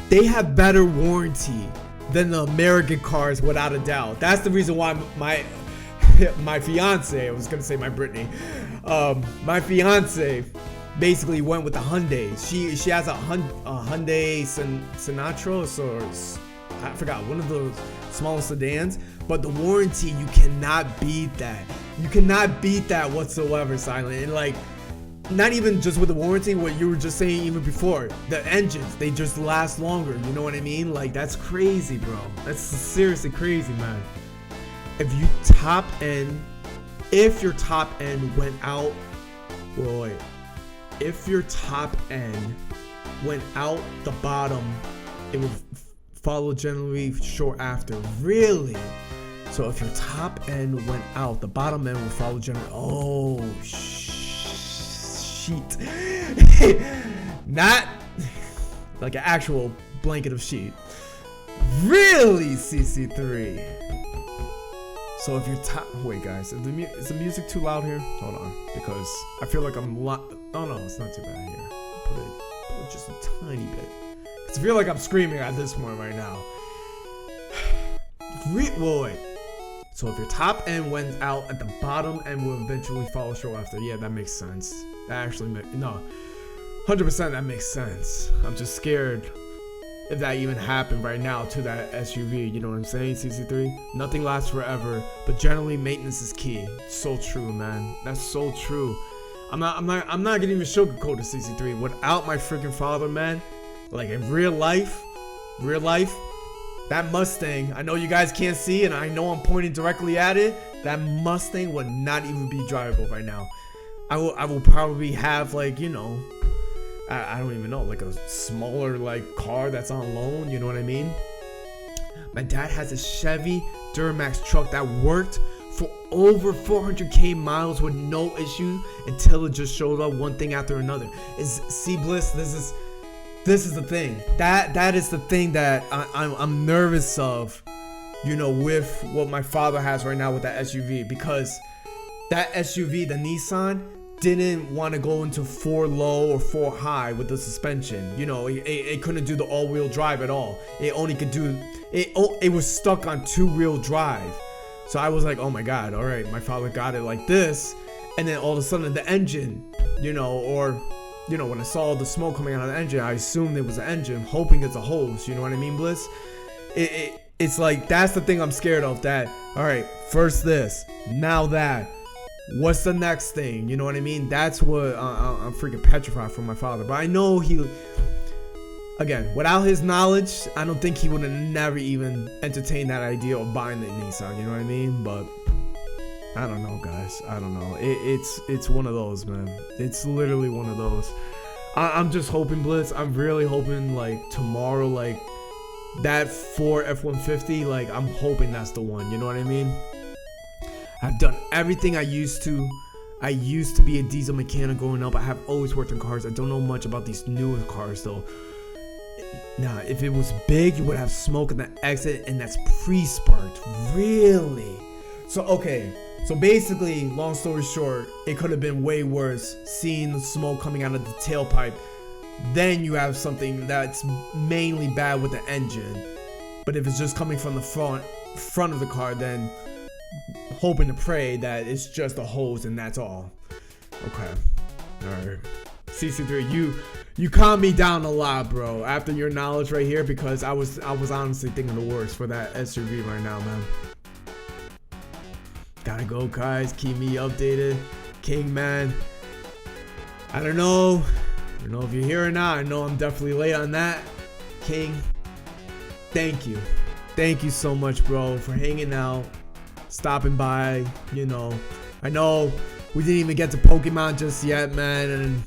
they have better warranty than the American cars, without a doubt. That's the reason why my fiance, I was gonna say my Brittany, my fiance basically went with the Hyundai. She has a Hyundai Sinatra, or I forgot, one of those small sedans. But the warranty, you cannot beat that. You cannot beat that whatsoever, Silent. And like, not even just with the warranty, what you were just saying even before, the engines, they just last longer. You know what I mean? Like, that's crazy, bro. That's seriously crazy, man. If your top end went out, wait. If your top end went out the bottom, it would follow generally short after. Really? So if your top end went out, the bottom end would follow generally. Oh, sheet. Not like an actual blanket of sheet. Really, CC3. So if your top, wait guys, is the music too loud here? Hold on, because I feel like I'm oh no, it's not too bad here. Put it just a tiny bit. Cause I feel like I'm screaming at this point right now. Wait. So if your top end went out, at the bottom end will eventually follow short after. Yeah, that makes sense. That actually no, 100% that makes sense. I'm just scared if that even happened right now to that SUV. You know what I'm saying, CC3? Nothing lasts forever, but generally maintenance is key. So true, man. That's so true. I'm not gonna even sugarcoat the CC3. Without my freaking father, man, like in real life, that Mustang, I know you guys can't see, and I know I'm pointing directly at it, that Mustang would not even be drivable right now. I will probably have, like, you know, I don't even know, like a smaller like car that's on loan, you know what I mean? My dad has a Chevy Duramax truck that worked for over 400k miles with no issue until it just showed up one thing after another. See, Bliss, this is the thing. That is the thing that I'm nervous of, you know, with what my father has right now with that SUV, because that SUV, the Nissan, didn't want to go into 4 low or 4 high with the suspension. You know, it couldn't do the all-wheel drive at all. It only could do it was stuck on 2-wheel drive. So I was like, oh my god, all right, my father got it like this, and then all of a sudden the engine, you know, or you know, when I saw the smoke coming out of the engine, I assumed it was an engine, hoping it's a hose. You know what I mean, Bliss? It's like, that's the thing I'm scared of. That, all right, first this, now that. What's the next thing? You know what I mean? That's what I'm freaking petrified from my father. But I know he, again, without his knowledge, I don't think he would have never even entertained that idea of buying the Nissan. You know what I mean? But I don't know, guys. I don't know. It's one of those, man. It's literally one of those. I'm just hoping, Blitz. I'm really hoping, like, tomorrow, like, that Ford F-150, like, I'm hoping that's the one. You know what I mean? I've done everything I used to. I used to be a diesel mechanic growing up. I have always worked on cars. I don't know much about these newer cars, though. Now, if it was big, you would have smoke in the exit, and that's pre-sparked. Really? So, okay. So basically, long story short, it could have been way worse, seeing the smoke coming out of the tailpipe. Then you have something that's mainly bad with the engine. But if it's just coming from the front of the car, then hoping to pray that it's just a hose and that's all. Okay. Alright. CC3, you calmed me down a lot, bro, after your knowledge right here, because I was honestly thinking the worst for that SUV right now, man. Gotta go, guys. Keep me updated. King, man. I don't know if you're here or not. I know I'm definitely late on that. King, thank you. Thank you so much, bro, for hanging out, stopping by. You know, I know we didn't even get to Pokemon just yet, man, and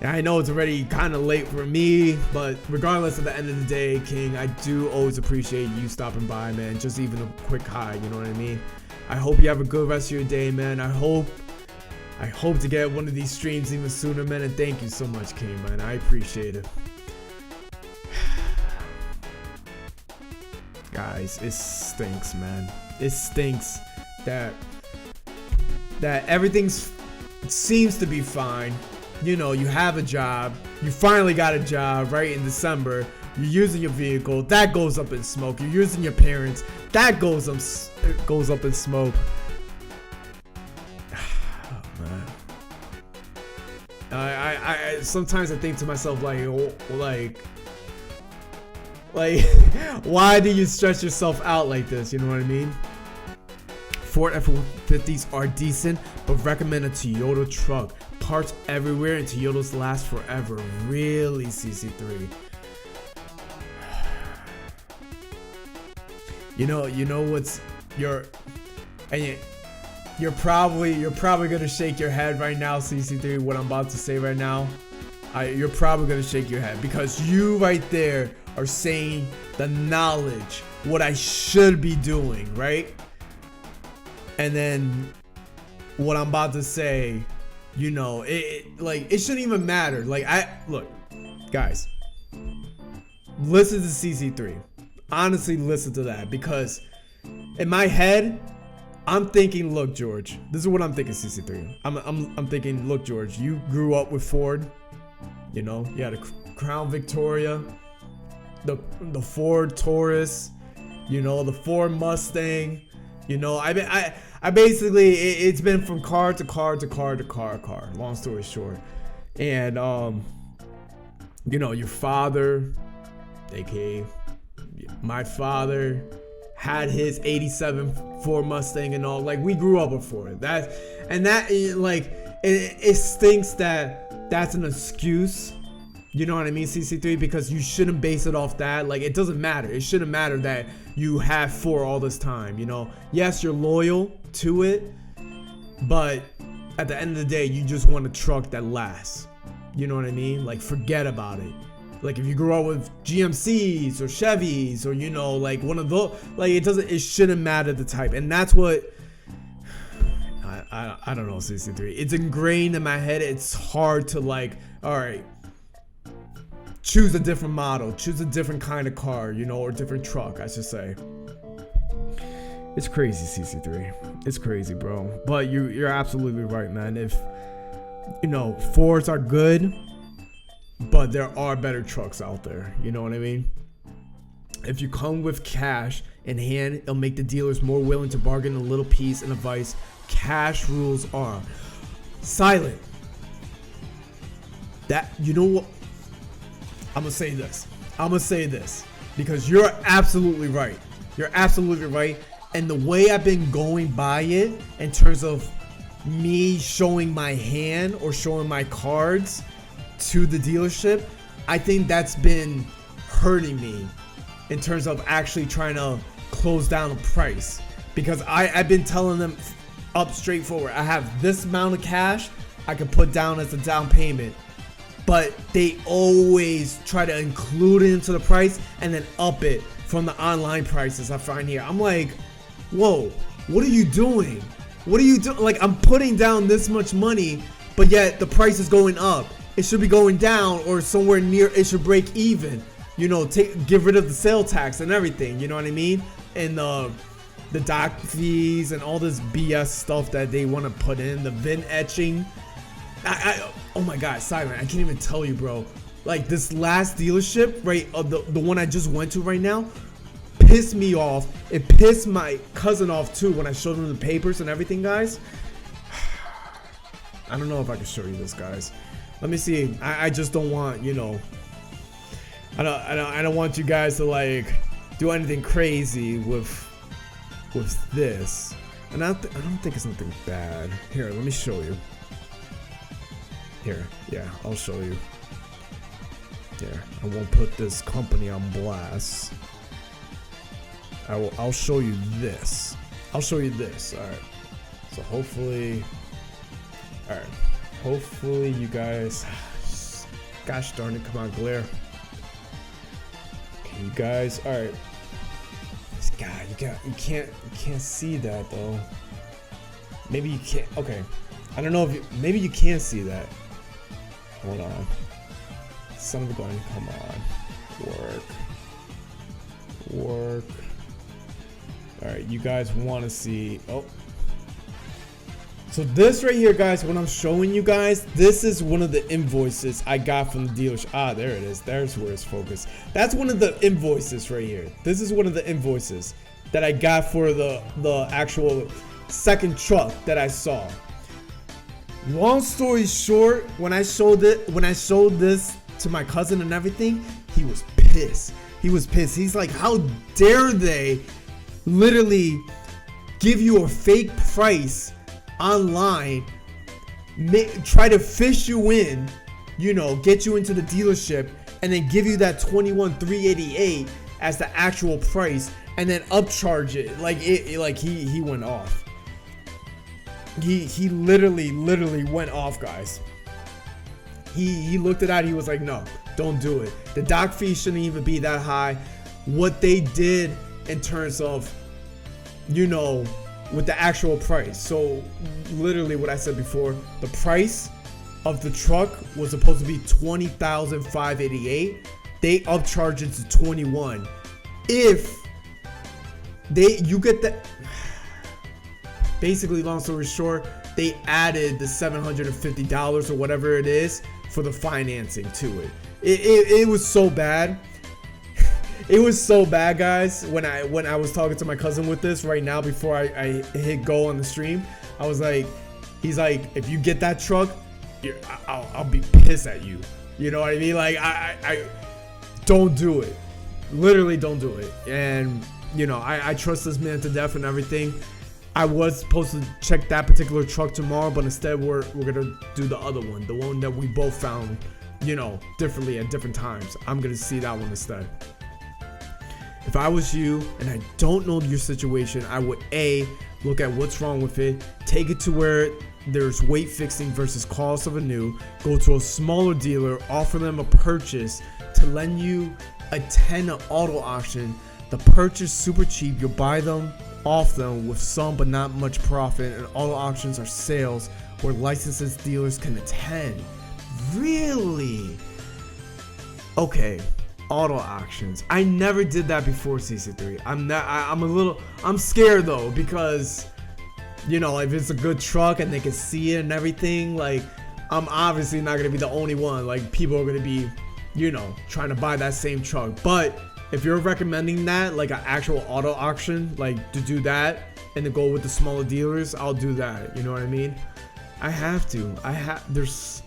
I know it's already kind of late for me, but regardless of the end of the day, King, I do always appreciate you stopping by, man. Just even a quick hi, you know what I mean? I hope you have a good rest of your day, man. I hope to get one of these streams even sooner, man. And thank you so much, King, man. I appreciate it. Guys, it stinks, man. It stinks that everything seems to be fine. You know, you have a job. You finally got a job right in December. You're using your vehicle. That goes up in smoke. You're using your parents. That goes up in smoke. Oh, man. I sometimes I think to myself, like why do you stress yourself out like this? You know what I mean? Ford F-150s are decent, but recommend a Toyota truck. Parts everywhere, and Toyotas last forever. Really, CC3? You know what's you're probably gonna shake your head right now, CC3. What I'm about to say right now, you're probably gonna shake your head, because you right there are saying the knowledge, what I should be doing, right? And then what I'm about to say, you know, it shouldn't even matter. Like, look, guys, listen to CC3. Honestly, listen to that, because in my head, I'm thinking, look, George, this is what I'm thinking, CC3. I'm thinking, look, George, you grew up with Ford. You know, you had a Crown Victoria, the Ford Taurus, you know, the Ford Mustang. You know, I basically, it's been from car to car to car to car. Long story short, and you know, your father, aka my father, had his '87 Ford Mustang and all. Like, we grew up with Ford. That it stinks that that's an excuse. You know what I mean, CC3? Because you shouldn't base it off that. Like, it doesn't matter. It shouldn't matter that you have Ford all this time, you know? Yes, you're loyal to it, but at the end of the day, you just want a truck that lasts. You know what I mean? Like, forget about it. Like, if you grew up with GMCs or Chevys or, you know, like one of those, like, it shouldn't matter the type. And that's what I don't know, CC3. It's ingrained in my head. It's hard to like, all right, choose a different model, choose a different kind of car, you know, or different truck, I should say. It's crazy, CC3. It's crazy, bro. But you're absolutely right, man. If, you know, Fords are good, but there are better trucks out there. You know what I mean? If you come with cash in hand, it'll make the dealers more willing to bargain a little piece and advice. Cash rules are silent. That, you know what? I'm gonna say this because you're absolutely right. You're absolutely right. And the way I've been going by it in terms of me showing my hand or showing my cards to the dealership, I think that's been hurting me in terms of actually trying to close down a price, because I've been telling them up straightforward, I have this amount of cash I can put down as a down payment, but they always try to include it into the price and then up it from the online prices I find here. I'm like, whoa, what are you doing? What are you doing? Like, I'm putting down this much money, but yet the price is going up. It should be going down or somewhere near, it should break even. You know, get rid of the sale tax and everything, you know what I mean? And the doc fees and all this BS stuff that they want to put in, the VIN etching. Oh my God, Silent, I can't even tell you, bro. Like, this last dealership, right, the one I just went to right now, pissed me off. It pissed my cousin off too when I showed him the papers and everything, guys. I don't know if I can show you this, guys. Let me see. I just don't want, you know, I don't want you guys to like do anything crazy with this. And I don't think it's nothing bad. Here, let me show you. Here, yeah, I'll show you. Here, I won't put this company on blast. I'll show you this. I'll show you this. All right. So hopefully, all right. Hopefully you guys. Gosh darn it! Come on, glare. Okay, you guys. All right. God, you can't see that though. Maybe you can't. Okay. I don't know if maybe you can see that. Hold on. Son of a gun. Come on. Work. Alright, you guys want to see. Oh. So this right here, guys, what I'm showing you guys, this is one of the invoices I got from the dealership. Ah, there it is. There's where it's focused. That's one of the invoices right here. This is one of the invoices that I got for the actual second truck that I saw. Long story short, when I showed this to my cousin and everything, he was pissed. He was pissed. He's like, how dare they literally give you a fake price online, try to fish you in, you know, get you into the dealership, and then give you that $21,388 as the actual price, and then upcharge it. Like he went off. He literally went off, guys. He looked at that. He was like, no, don't do it. The doc fee shouldn't even be that high. What they did in terms of, you know, with the actual price. So literally what I said before, the price of the truck was supposed to be $20,588. They upcharged it to 21. If you get that, basically, long story short, they added the $750 or whatever it is for the financing to it. It was so bad. It was so bad, guys. When I was talking to my cousin with this right now before I hit go on the stream, I was like, he's like, if you get that truck, I'll be pissed at you. You know what I mean? Like, I don't do it. Literally don't do it. And you know, I trust this man to death and everything. I was supposed to check that particular truck tomorrow, but instead we're gonna do the other one, the one that we both found, you know, differently at different times. I'm gonna see that one instead. If I was you and I don't know your situation, I would look at what's wrong with it, take it to where there's weight fixing versus cost of a new, go to a smaller dealer, offer them a purchase to lend you attend an auto auction. The purchase super cheap. You'll buy them off them with some but not much profit, and auto auctions are sales where licensed dealers can attend. Really? Okay, auto auctions. I never did that before CC3. I'm scared though, because you know, if it's a good truck and they can see it and everything, like I'm obviously not gonna be the only one. Like people are gonna be, you know, trying to buy that same truck. But if you're recommending that, like an actual auto auction, like to do that and to go with the smaller dealers, I'll do that. You know what I mean? I have to. There's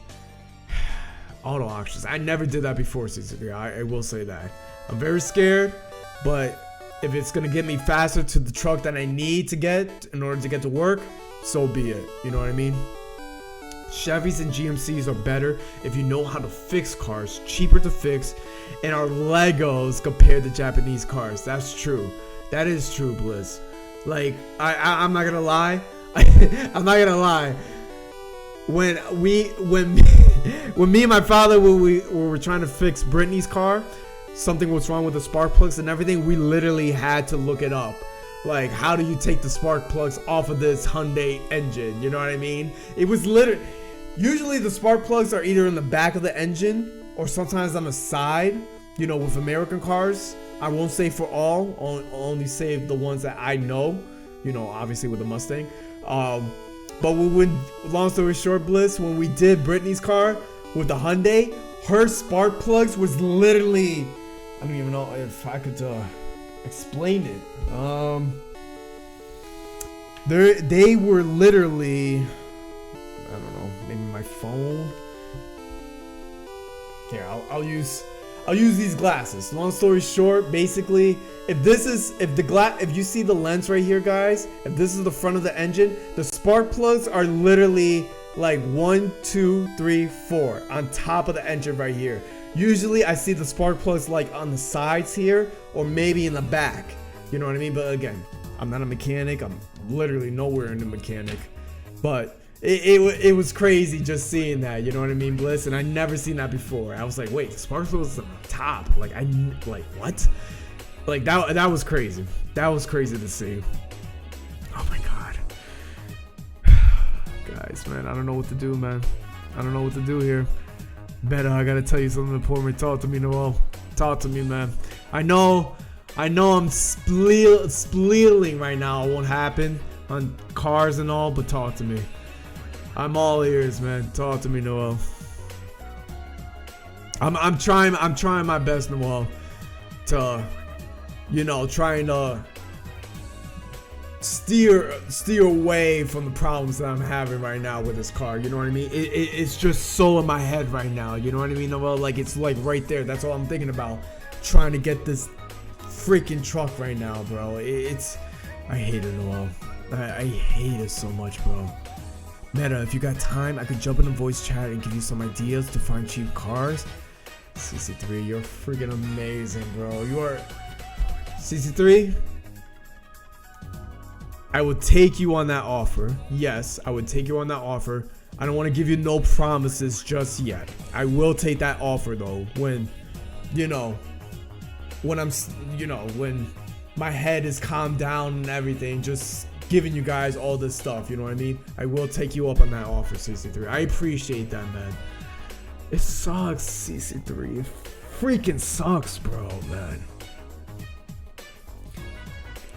auto auctions. I never did that before CC3. I will say that. I'm very scared, but if it's gonna get me faster to the truck that I need to get in order to get to work, so be it. You know what I mean? Chevys and GMCs are better if you know how to fix cars, cheaper to fix, and are Legos compared to Japanese cars. That's true. That is true, Bliss. Like, I'm not gonna lie. I'm not gonna lie. When me and my father, when we were trying to fix Brittany's car, something was wrong with the spark plugs and everything. We literally had to look it up. Like, how do you take the spark plugs off of this Hyundai engine? You know what I mean? It was literally, usually the spark plugs are either in the back of the engine or sometimes on the side, you know, with American cars. I won't say for all, I'll only say the ones that I know, you know, obviously with the Mustang. But when, long story short, Bliss, when we did Brittany's car with the Hyundai, her spark plugs was literally, I don't even know if I could explain it. They were literally, I don't know, maybe my phone. Here, I'll use these glasses. Long story short, basically, if you see the lens right here, guys, if this is the front of the engine, the spark plugs are literally like 1, 2, 3, 4 on top of the engine right here. Usually I see the spark plugs like on the sides here or maybe in the back. You know what I mean? But again, I'm not a mechanic. I'm literally nowhere in the mechanic. But it was crazy just seeing that. You know what I mean, Bliss? And I never seen that before. I was like, wait, the spark plugs on top. Like what? Like that was crazy. That was crazy to see. Oh my god. Guys, man, I don't know what to do, man. I don't know what to do here. Better, I gotta tell you something important. Talk to me, Noel. Talk to me, man. I know I'm spleeling right now. It won't happen on cars and all, but talk to me. I'm all ears, man. Talk to me, Noel. I'm trying my best, Noel, to, you know, trying to steer away from the problems that I'm having right now with this car. You know what I mean? It's just so in my head right now. You know what I mean, Noel? Like, it's like right there. That's all I'm thinking about. Trying to get this freaking truck right now, bro. I hate it, Noel. I hate it so much, bro. Meta, if you got time, I could jump in the voice chat and give you some ideas to find cheap cars. CC3, you're freaking amazing, bro. You are... CC3? I would take you on that offer. Yes, I would take you on that offer. I don't want to give you no promises just yet. I will take that offer, though, when, you know, when I'm, you know, when my head is calmed down and everything, just giving you guys all this stuff, you know what I mean? I will take you up on that offer, CC3. I appreciate that, man. It sucks, CC3. It freaking sucks, bro, man.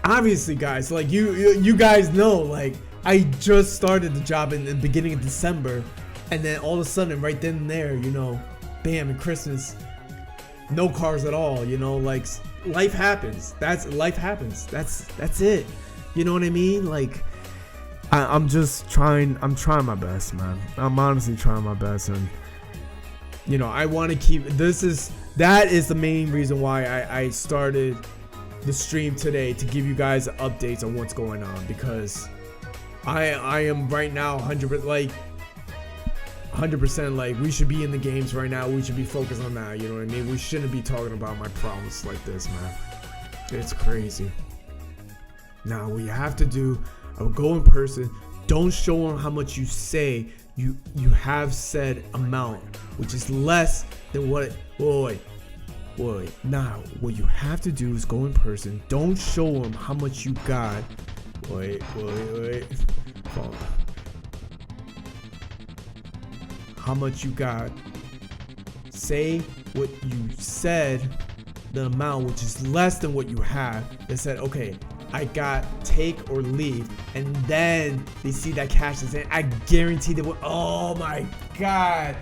Obviously, guys, like you guys know, like I just started the job in the beginning of December, and then all of a sudden, right then and there, you know, bam, and Christmas, no cars at all. You know, like life happens. Life happens. That's it. You know what I mean? Like I'm just trying. I'm trying my best, man. I'm honestly trying my best, and you know, I want to keep. That is the main reason why I started the stream today, to give you guys updates on what's going on, because I am right now 100% like we should be in the games right now. We should be focused on that. You know what I mean? We shouldn't be talking about my problems like this, man. It's crazy. Now what you have to do, I will go in person. Don't show them how much you say you have said amount, which is less than what. Wait. Now, what you have to do is go in person. Don't show them how much you got Wait. Hold on. How much you got? Say what you said, the amount which is less than what you have. They said, okay, I got take or leave, and then they see that cash is in. I guarantee they will. Oh my god.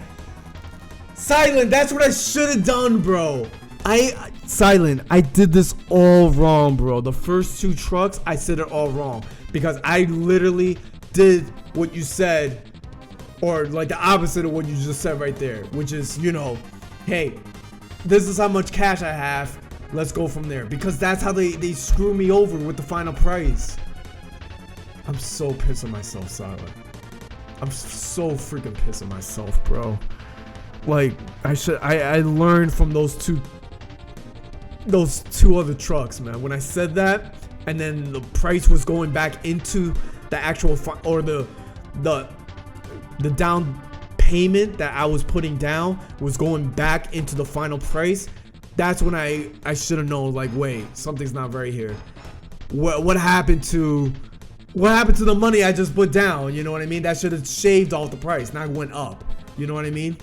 Silent, that's what I should have done, bro. Silent, I did this all wrong, bro. The first 2 trucks, I said it all wrong because I literally did what you said, or like the opposite of what you just said right there, which is, you know, hey, this is how much cash I have. Let's go from there, because that's how they screw me over with the final price. I'm so pissed at myself, Silent. I'm so freaking pissed at myself, bro. Like, I learned from those two other trucks, man. When I said that, and then the price was going back into the actual or the down payment that I was putting down was going back into the final price. That's when I should have known, like, wait, something's not right here. What happened to the money I just put down? You know what I mean? That should have shaved off the price, not went up. You know what I mean?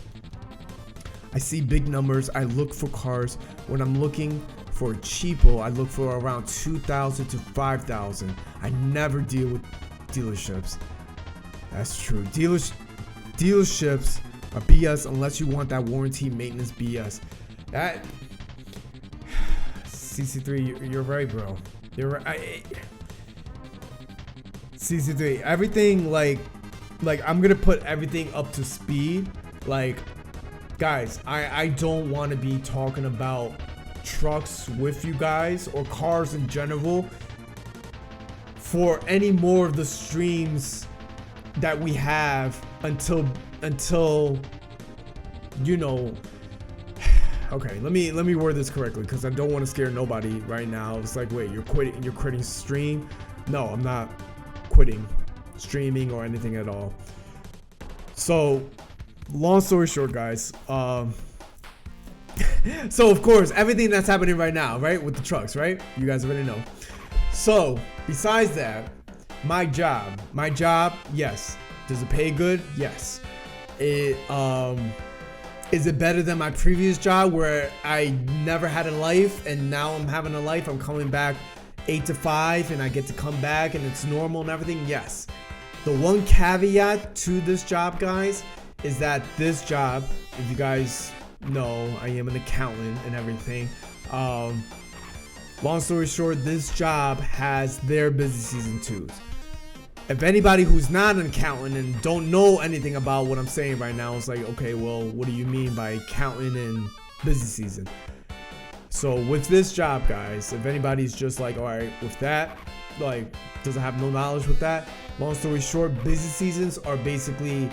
I see big numbers. I look for cars. When I'm looking for cheapo, I look for around 2,000 to 5,000. I never deal with dealerships. That's true. Dealerships are BS unless you want that warranty maintenance BS. That CC3, you're right, bro. You're right. CC3, everything like I'm gonna put everything up to speed. Like, guys, I don't want to be talking about trucks with you guys or cars in general for any more of the streams that we have until you know. Okay, let me word this correctly, because I don't want to scare nobody right now. It's like, wait, you're quitting stream? No, I'm not quitting streaming or anything at all. So, long story short, guys, so of course everything that's happening right now, right, with the trucks, right, you guys already know. So besides that, my job, yes. Does it pay good? Yes. It is it better than my previous job where I never had a life and now I'm having a life? I'm coming back 8 to 5 and I get to come back and it's normal and everything? Yes. The one caveat to this job, guys, is that this job, if you guys know, I am an accountant and everything. Long story short, this job has their busy season too. If anybody who's not an accountant and don't know anything about what I'm saying right now, it's like, okay, well, what do you mean by accountant and busy season? So with this job, guys, if anybody's just like, all right, with that, like, doesn't have no knowledge with that, long story short, busy seasons are basically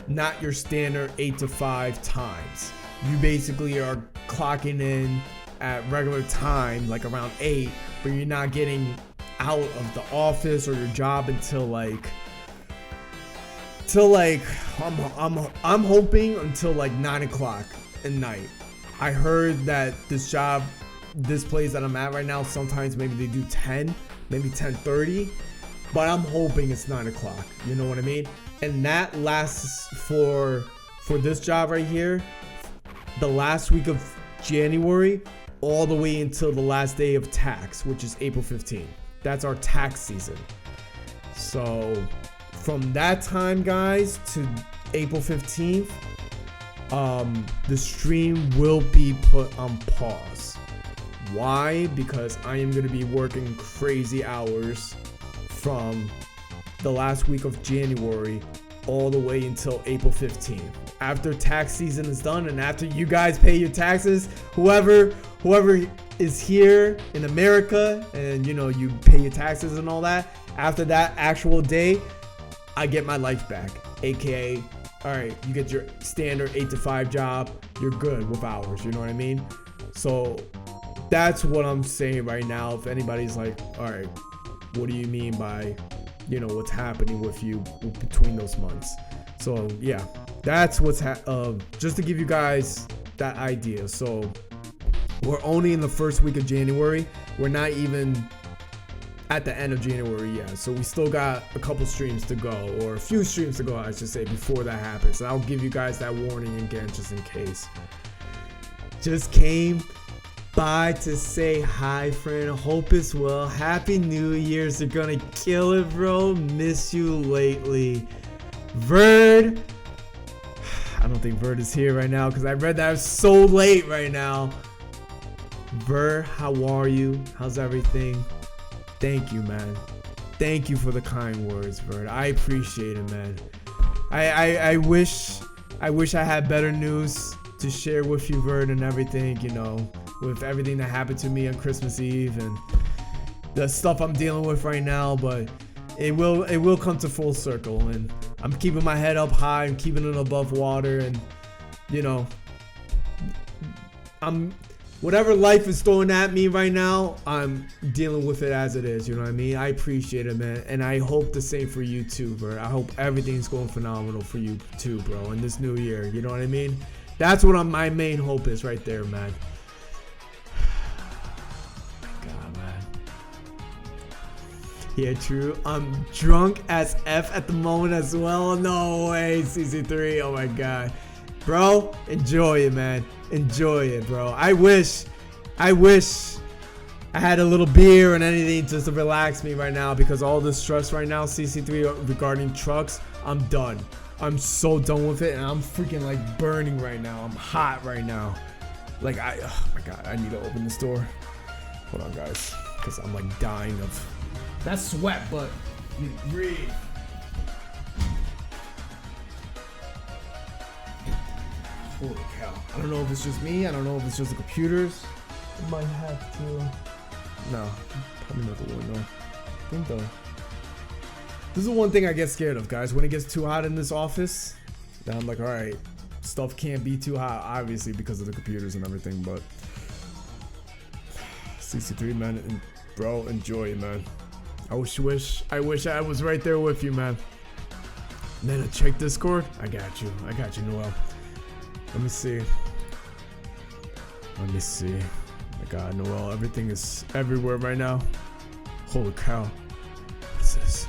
not your standard 8 to 5 times. You basically are clocking in at regular time, like around 8, but you're not getting out of the office or your job until like I'm hoping until like 9 o'clock at night. I heard that this job, this place that I'm at right now, sometimes maybe they do 10, maybe 10:30, but I'm hoping it's 9 o'clock. You know what I mean? And that lasts for this job right here, the last week of January, all the way until the last day of tax, which is April 15th. That's our tax season. So from that time, guys, to April 15th, the stream will be put on pause. Why? Because I am going to be working crazy hours from the last week of January all the way until April 15th. After tax season is done and after you guys pay your taxes, whoever is here in America and you know you pay your taxes and all that, after that actual day, I get my life back. AKA, all right, you get your standard 8 to 5 job, you're good with hours, you know what I mean? So that's what I'm saying right now. If anybody's like, all right, what do you mean by, you know, what's happening with you between those months? So yeah, that's what's just to give you guys that idea. So we're only in the first week of January. We're not even at the end of January, yeah. So we still got a couple streams to go, or a few streams to go, I should say, before that happens. And I'll give you guys that warning again, just in case. Just came by to say hi, friend. Hope it's well. Happy New Year's. They're gonna kill it, bro. Miss you lately. Verd. I don't think Verd is here right now because I read that so late right now. Verd, how are you? How's everything? Thank you, man. Thank you for the kind words, Verd. I appreciate it, man. I wish I had better news to share with you, Verd, and everything, you know, with everything that happened to me on Christmas Eve and the stuff I'm dealing with right now, but it will come to full circle, and I'm keeping my head up high and keeping it above water, and you know, whatever life is throwing at me right now, I'm dealing with it as it is, you know what I mean? I appreciate it, man, and I hope the same for you too, bro. I hope everything's going phenomenal for you too, bro, in this new year, you know what I mean? That's what my main hope is right there, man. God, man. Yeah, true. I'm drunk as F at the moment as well. No way, CC3. Oh my God. Bro, enjoy it, man. Enjoy it, bro. I wish I had a little beer and anything just to relax me right now, because all the stress right now, CC3, regarding trucks, I'm done. I'm so done with it, and I'm freaking like burning right now. I'm hot right now. Like oh my God, I need to open this door. Hold on, guys, because I'm like dying of that sweat, but you breathe. Holy cow. I don't know if it's just me. I don't know if it's just the computers. It might have to. No, probably not the window. I think though. This is the one thing I get scared of, guys. When it gets too hot in this office, then I'm like, all right, stuff can't be too hot, obviously, because of the computers and everything, but CC3, man, and bro, enjoy it, man. I wish I was right there with you, man. And then check Discord. I got you, Noel. Let me see. Oh my God, Noel, everything is everywhere right now. Holy cow. What is this?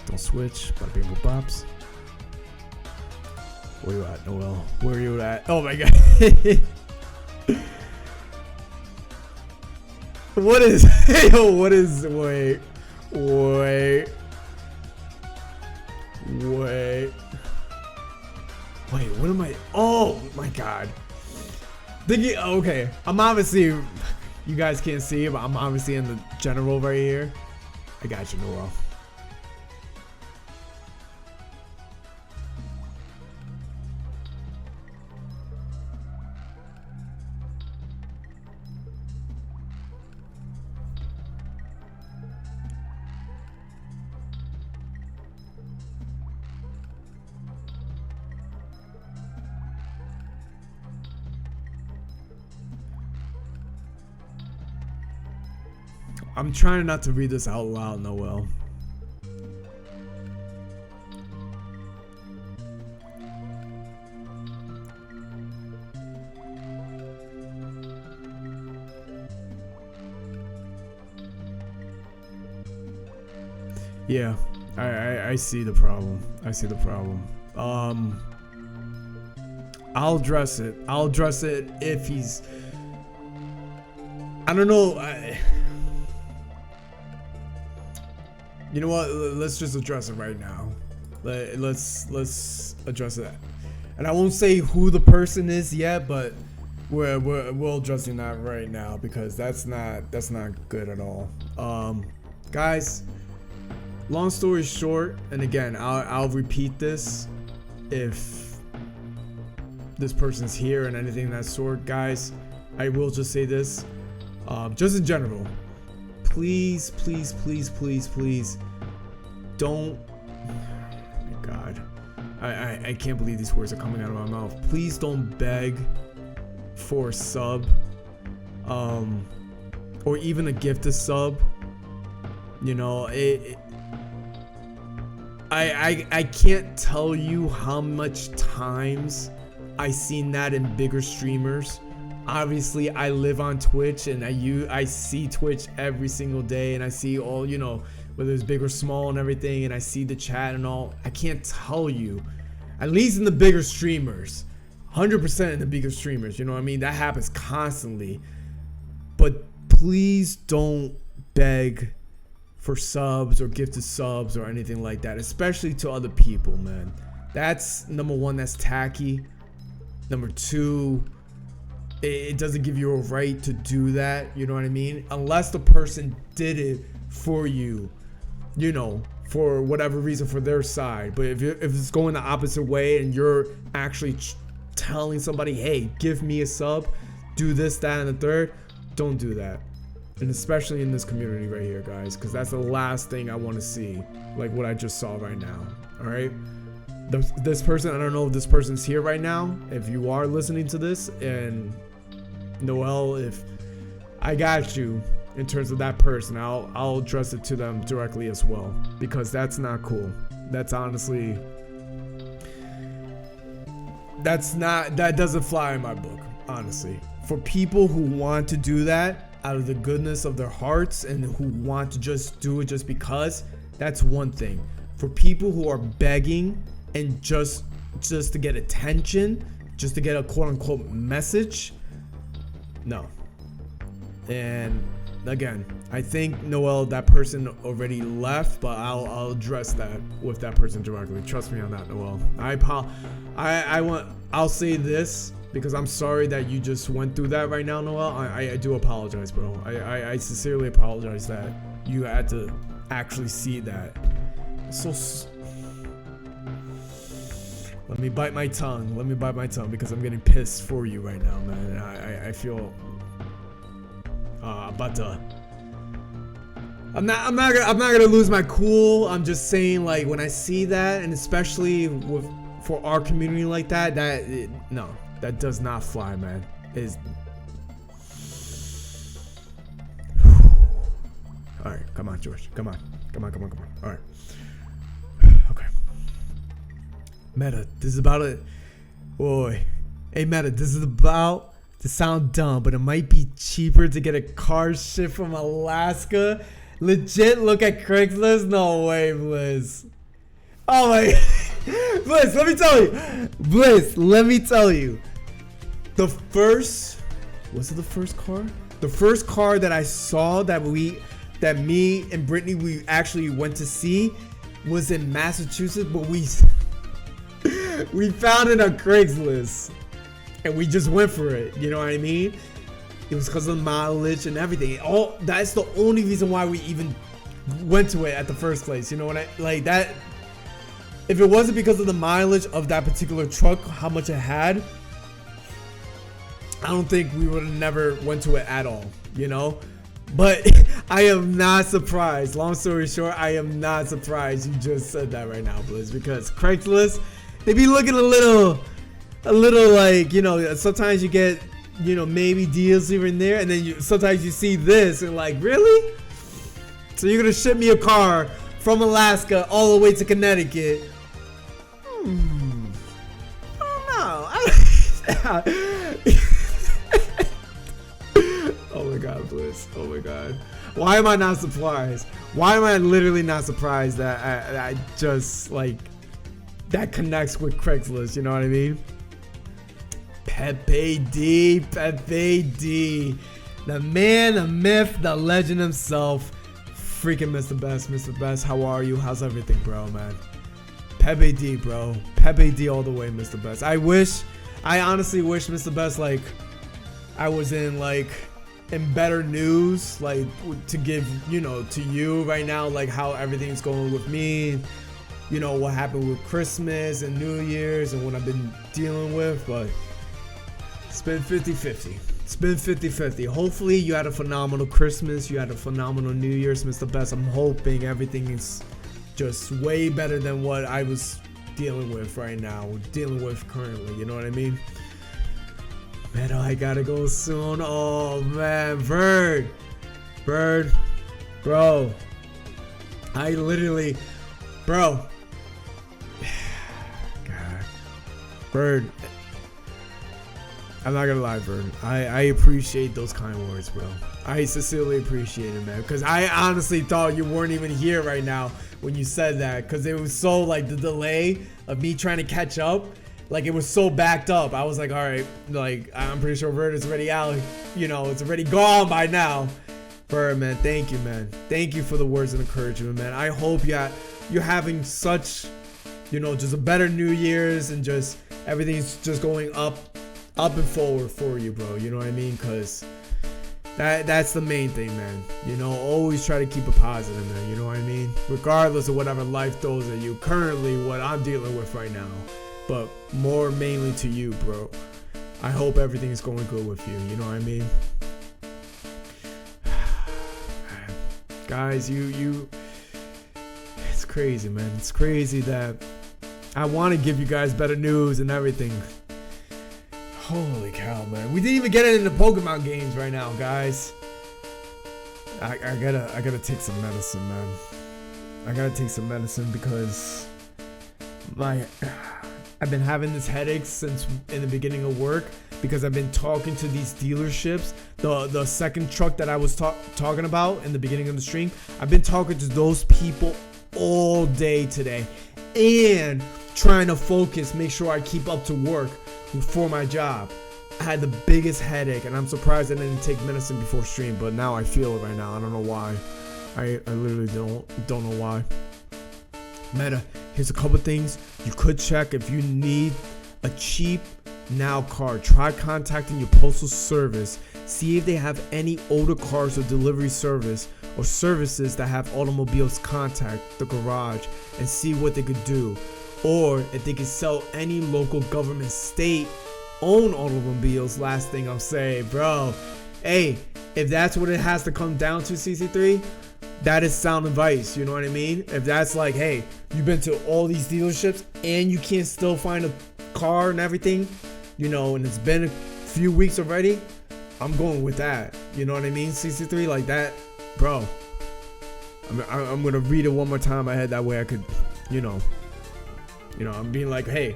Don't switch. Bada bing boop bops. Where you at, Noel? Where you at? Oh my God. What is? Yo, what is? Wait. What am I? Oh my God. Thinking. Okay, I'm obviously. You guys can't see it, but I'm obviously in the general right here. I got you, Noel. I'm trying not to read this out loud, Noel. Yeah, I see the problem. I'll address it. If he's. I don't know. You know what? Let's just address it right now. Let's address it. And I won't say who the person is yet, but we're addressing that right now, because that's not good at all. Guys, long story short, and again, I'll repeat this if this person's here and anything of that sort, guys. I will just say this, just in general. Please don't. Oh my God, I can't believe these words are coming out of my mouth. Please don't beg for a sub, or even a gifted sub. You know, I can't tell you how much times I seen that in bigger streamers, Obviously I live on Twitch and I see Twitch every single day, and I see all, you know, whether it's big or small and everything, and I see the chat and all. I can't tell you, at least in the bigger streamers, 100% in the bigger streamers, you know what I mean? That happens constantly. But please don't beg for subs or gifted subs or anything like that, especially to other people, man. That's number one, that's tacky. Number two, it doesn't give you a right to do that, you know what I mean? Unless the person did it for you, you know, for whatever reason, for their side. But if it's going the opposite way and you're actually telling somebody, hey, give me a sub, do this, that, and the third, don't do that. And especially in this community right here, guys, because that's the last thing I want to see, like what I just saw right now. All right, this person, I don't know if this person's here right now. If you are listening to this, and Noel, if I got you in terms of that person, I'll address it to them directly as well, because that's not cool. That's honestly, that doesn't fly in my book, honestly. For people who want to do that out of the goodness of their hearts and who want to just do it just because, that's one thing. For people who are begging and just to get attention, just to get a quote unquote message, no. And again, I think Noel, that person already left, but I'll address that with that person directly. Trust me on that, Noel. I'll say this, because I'm sorry that you just went through that right now, Noel. I do apologize, bro. I sincerely apologize that you had to actually see that. Let me bite my tongue. Let me bite my tongue, because I'm getting pissed for you right now, man. I feel about to. I'm not gonna lose my cool. I'm just saying, like, when I see that, and especially for our community like that, no. That does not fly, man. All right, come on, George. Come on. All right. Okay. Meta, this is about it. Boy. Hey, Meta, this is about to sound dumb, but it might be cheaper to get a car shipped from Alaska. Legit, look at Craigslist. No way, Blizz. Oh my. Bliss, let me tell you. Bliss, let me tell you. Was it the first car? The first car that I saw that me and Brittany, we actually went to see was in Massachusetts, but we found it on Craigslist and we just went for it. You know what I mean? It was because of the mileage and everything. That's the only reason why we even went to it at the first place. You know what that. If it wasn't because of the mileage of that particular truck, how much it had, I don't think we would have never went to it at all, you know? But I am not surprised. Long story short, I am not surprised you just said that right now, Blizz, because Craigslist, they be looking a little like, you know, sometimes you get, you know, maybe deals here and there, and then sometimes you see this and like, really? So you're gonna ship me a car from Alaska all the way to Connecticut? I don't know. Oh my god, Bliss. Oh my god. Why am I not surprised? Why am I literally not surprised that I just, like, that connects with Craigslist, you know what I mean? Pepe D. The man, the myth, the legend himself. Freaking Mr. Best. Mr. Best, how are you? How's everything, bro, man? Pepe D, bro. Pepe D all the way, Mr. Best. I honestly wish, Mr. Best, like, I was in better news, like, to give, you know, to you right now, like, how everything's going with me, you know, what happened with Christmas and New Year's and what I've been dealing with, but it's been 50-50. It's been 50-50. Hopefully you had a phenomenal Christmas. You had a phenomenal New Year's, Mr. Best. I'm hoping everything is just way better than what I was dealing with right now. Dealing with currently. You know what I mean? Man, I gotta go soon. Oh, man. Bird. Bro. I literally... Bro. God. Bird. I'm not gonna lie, Vern. I appreciate those kind words, bro. I sincerely appreciate it, man. Because I honestly thought you weren't even here right now when you said that. Because it was so, like, the delay of me trying to catch up. Like, it was so backed up. I was like, all right, like, I'm pretty sure Vern is already out. You know, it's already gone by now. Vern, man, thank you, man. Thank you for the words of encouragement, man. I hope you're having such, you know, just a better New Year's and just everything's just going up and forward for you, bro. You know what I mean? Because that's the main thing, man. You know, always try to keep it positive, man. You know what I mean? Regardless of whatever life throws at you. Currently, what I'm dealing with right now. But more mainly to you, bro. I hope everything is going good with you. You know what I mean? Guys, it's crazy, man. It's crazy that I want to give you guys better news and everything. Holy cow, man. We didn't even get into Pokemon games right now, guys. I gotta take some medicine, man. I gotta take some medicine because I've been having this headache since in the beginning of work because I've been talking to these dealerships. The second truck that I was talking about in the beginning of the stream, I've been talking to those people all day today and trying to focus, make sure I keep up to work for my job. I had the biggest headache and I'm surprised I didn't take medicine before stream, but now I feel it right now. I don't know why. I literally don't know why. Meta, here's a couple things you could check if you need a cheap Now card. Try contacting your postal service. See if they have any older cars or delivery service or services that have automobiles. Contact the garage and see what they could do, or if they could sell any local government state owned automobiles. Last thing I'm saying, bro, hey, if that's what it has to come down to, CC3, that is sound advice. You know what I mean? If that's like, hey, you've been to all these dealerships and you can't still find a car and everything, you know, and it's been a few weeks already, I'm going with that. You know what I mean? CC3, like that, bro. I'm gonna read it one more time. I had that way I could, you know, I'm being like, hey,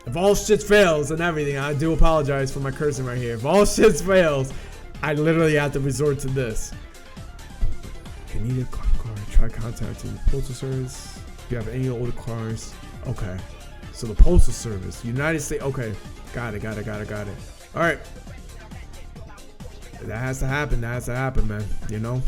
if all shit fails and everything, I do apologize for my cursing right here. If all shit fails, I literally have to resort to this. If you need a car, try contacting the postal service. If you have any older cars, okay. So the postal service, United States, okay. Got it. All right. That has to happen, man. You know?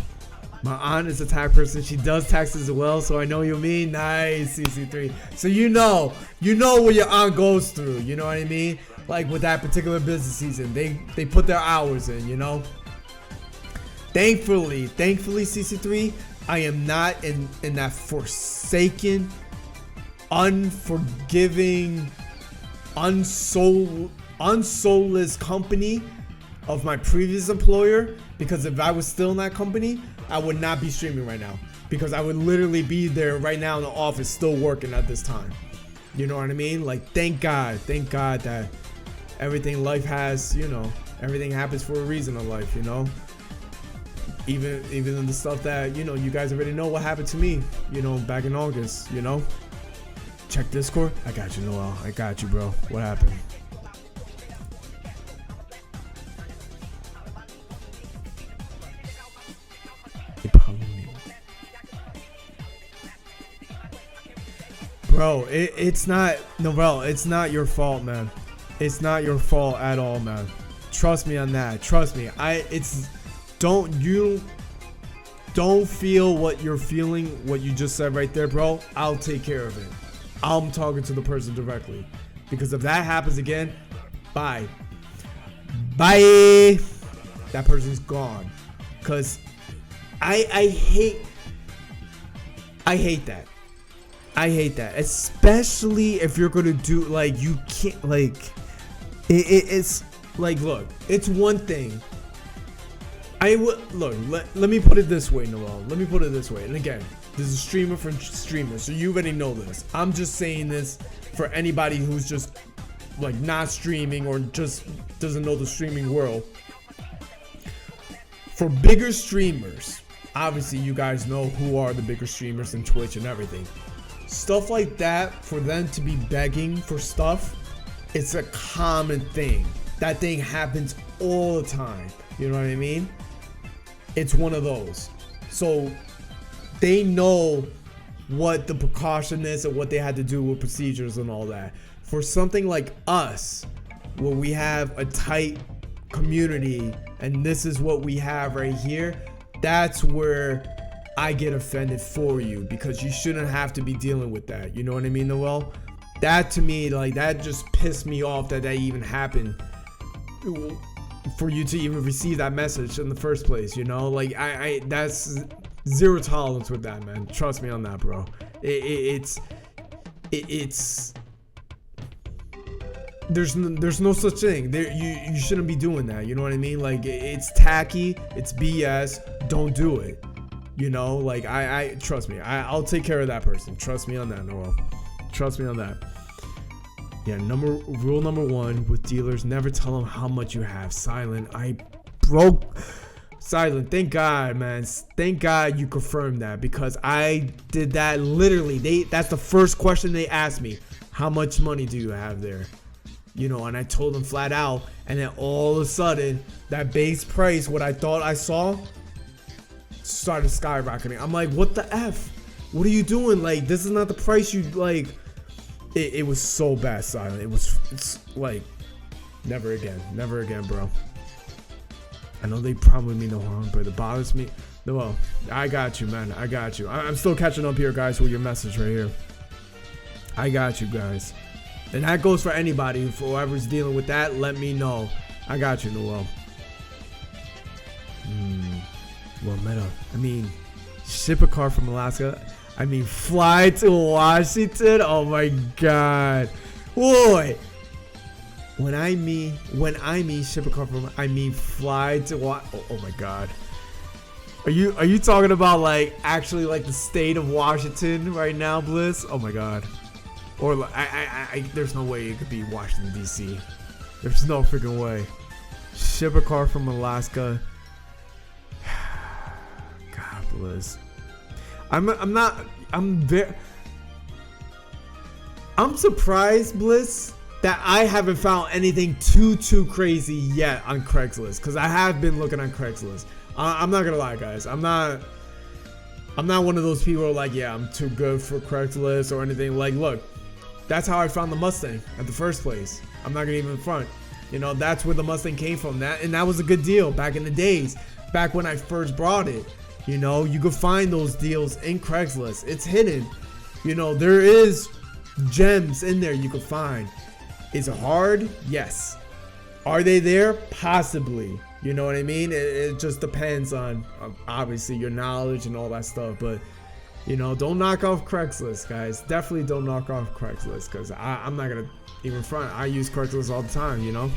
My aunt is a tax person. She does taxes as well, so I know you mean. Nice, CC3. So you know what your aunt goes through. You know what I mean? Like with that particular business season, they put their hours in. You know. Thankfully, CC3, I am not in that forsaken, unforgiving, unsoulless company of my previous employer. Because if I was still in that company, I would not be streaming right now, because I would literally be there right now in the office still working at this time. You know what I mean? Like, thank God that everything life has, you know, everything happens for a reason in life, you know. Even in the stuff that, you know, you guys already know what happened to me, you know, back in August, you know. Check Discord. I got you, Noel. I got you, bro. What happened? Bro, it's not, no, bro, it's not your fault, man. It's not your fault at all, man. Trust me on that. Trust me. Don't feel what you're feeling, what you just said right there, bro. I'll take care of it. I'm talking to the person directly, because if that happens again, bye. That person's gone. Cause I hate that. I hate that, especially if you're gonna do, like, you can't, like, it's like, look, it's one thing. Let me put it this way, Noel. Let me put it this way. And again, this is a streamer for streamers, so you already know this. I'm just saying this for anybody who's just, like, not streaming or just doesn't know the streaming world. For bigger streamers, obviously you guys know who are the bigger streamers in Twitch and everything. Stuff like that, for them to be begging for stuff, it's a common thing. that thing happens all the time. You know what I mean? It's one of those. So they know what the precaution is and what they had to do with procedures and all that. For something like us, where we have a tight community and this is what we have right here, that's where I get offended for you, because you shouldn't have to be dealing with that. You know what I mean, Noel? That to me, like, that just pissed me off that even happened for you to even receive that message in the first place. You know, like, I that's zero tolerance with that, man. Trust me on that, bro. It's there's no such thing there. You shouldn't be doing that. You know what I mean? Like, it's tacky, it's BS. Don't do it. You know, like, I trust me, I'll take care of that person. Trust me on that, Noel. Trust me on that. Yeah, rule number 1 with dealers: never tell them how much you have. Silent. I broke. Silent. Thank God, man. Thank God you confirmed that, because I did that literally. That's the first question they asked me. How much money do you have there? You know, and I told them flat out, and then all of a sudden, that base price, what I thought I saw, started skyrocketing. I'm like, what the F? What are you doing? Like, this is not the price you like. It was so bad, Silent. It's like, never again, bro. I know they probably mean no harm, but it bothers me. No, I got you, man. I got you. I'm still catching up here, guys, with your message right here. I got you, guys. And that goes for anybody. For whoever's dealing with that, let me know. I got you, Noel. Well, Meta. I mean, ship a car from Alaska. I mean, fly to Washington. Oh my God. Boy. When I mean ship a car from, I mean fly to oh my God. Are you talking about like actually like the state of Washington right now, Bliss? Oh my God. Or there's no way it could be Washington DC. There's no freaking way. Ship a car from Alaska. God, Bliss. I'm surprised, Bliss, that I haven't found anything too crazy yet on Craigslist, because I have been looking on Craigslist. I'm not gonna lie, guys. I'm not one of those people who are like, yeah, I'm too good for Craigslist or anything. Like, look, that's how I found the Mustang at the first place. I'm not gonna even front. You know, that's where the Mustang came from. That was a good deal back in the days, back when I first brought it. You know, you could find those deals in Craigslist. It's hidden. You know, there is gems in there you could find. Is it hard? Yes. Are they there? Possibly. You know what I mean? It just depends on obviously your knowledge and all that stuff. But, you know, don't knock off Craigslist, guys. Definitely don't knock off Craigslist, because I'm not going to even front. I use Craigslist all the time, you know?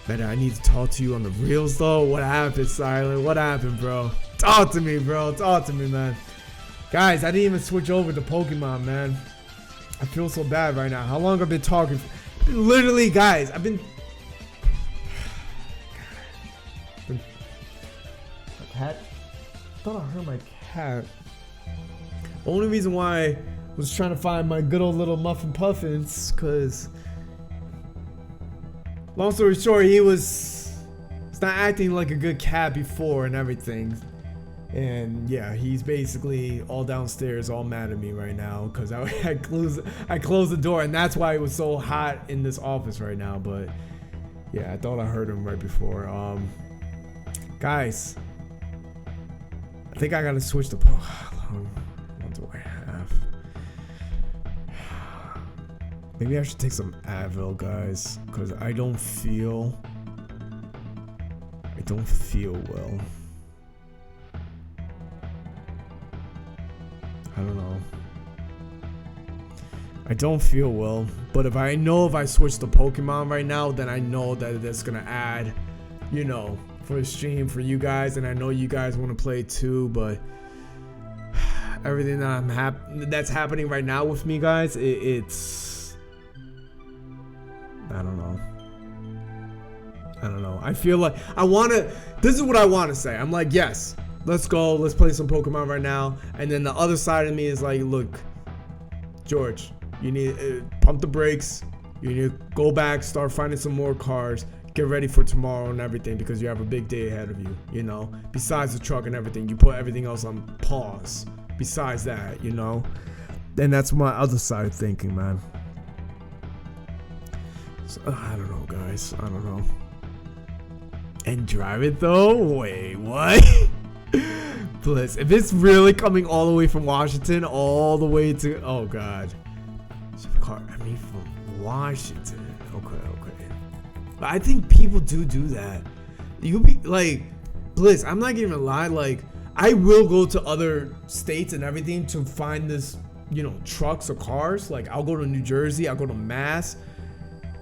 Man, I need to talk to you on the reels, though. What happened, Silent? What happened, bro? Talk to me, bro. Talk to me, man. Guys, I didn't even switch over to Pokemon, man. I feel so bad right now. How long I've been talking? Literally, guys, I've been... My cat? I thought I heard my cat. The only reason why I was trying to find my good old little Muffin Puffins, because... Long story short, he's not acting like a good cat before and everything. And yeah, he's basically all downstairs, all mad at me right now, because I closed the door, and that's why it was so hot in this office right now. But yeah, I thought I heard him right before. Guys, I think I gotta switch the what do I have? Maybe I should take some Advil, guys, because I don't feel well. I don't know. I don't feel well, but if I switch to Pokemon right now, then I know that it's gonna add, you know, for a stream for you guys, and I know you guys want to play too. But everything that that's happening right now with me, guys, it's I don't know. I feel like this is what I want to say. I'm like, yes, let's go. Let's play some Pokemon right now. And then the other side of me is like, look, George, you need pump the brakes. You need to go back, start finding some more cars, get ready for tomorrow and everything because you have a big day ahead of you, you know? Besides the truck and everything, you put everything else on pause. Besides that, you know? And that's my other side of thinking, man. So, I don't know, guys. I don't know. And drive it though? Wait, what? Bliss, if it's really coming all the way from Washington, all the way to, oh god. I mean, from Washington. Okay. But I think people do that. You be like, Bliss, I'm not gonna lie, like, I will go to other states and everything to find this, you know, trucks or cars. Like, I'll go to New Jersey, I'll go to Mass.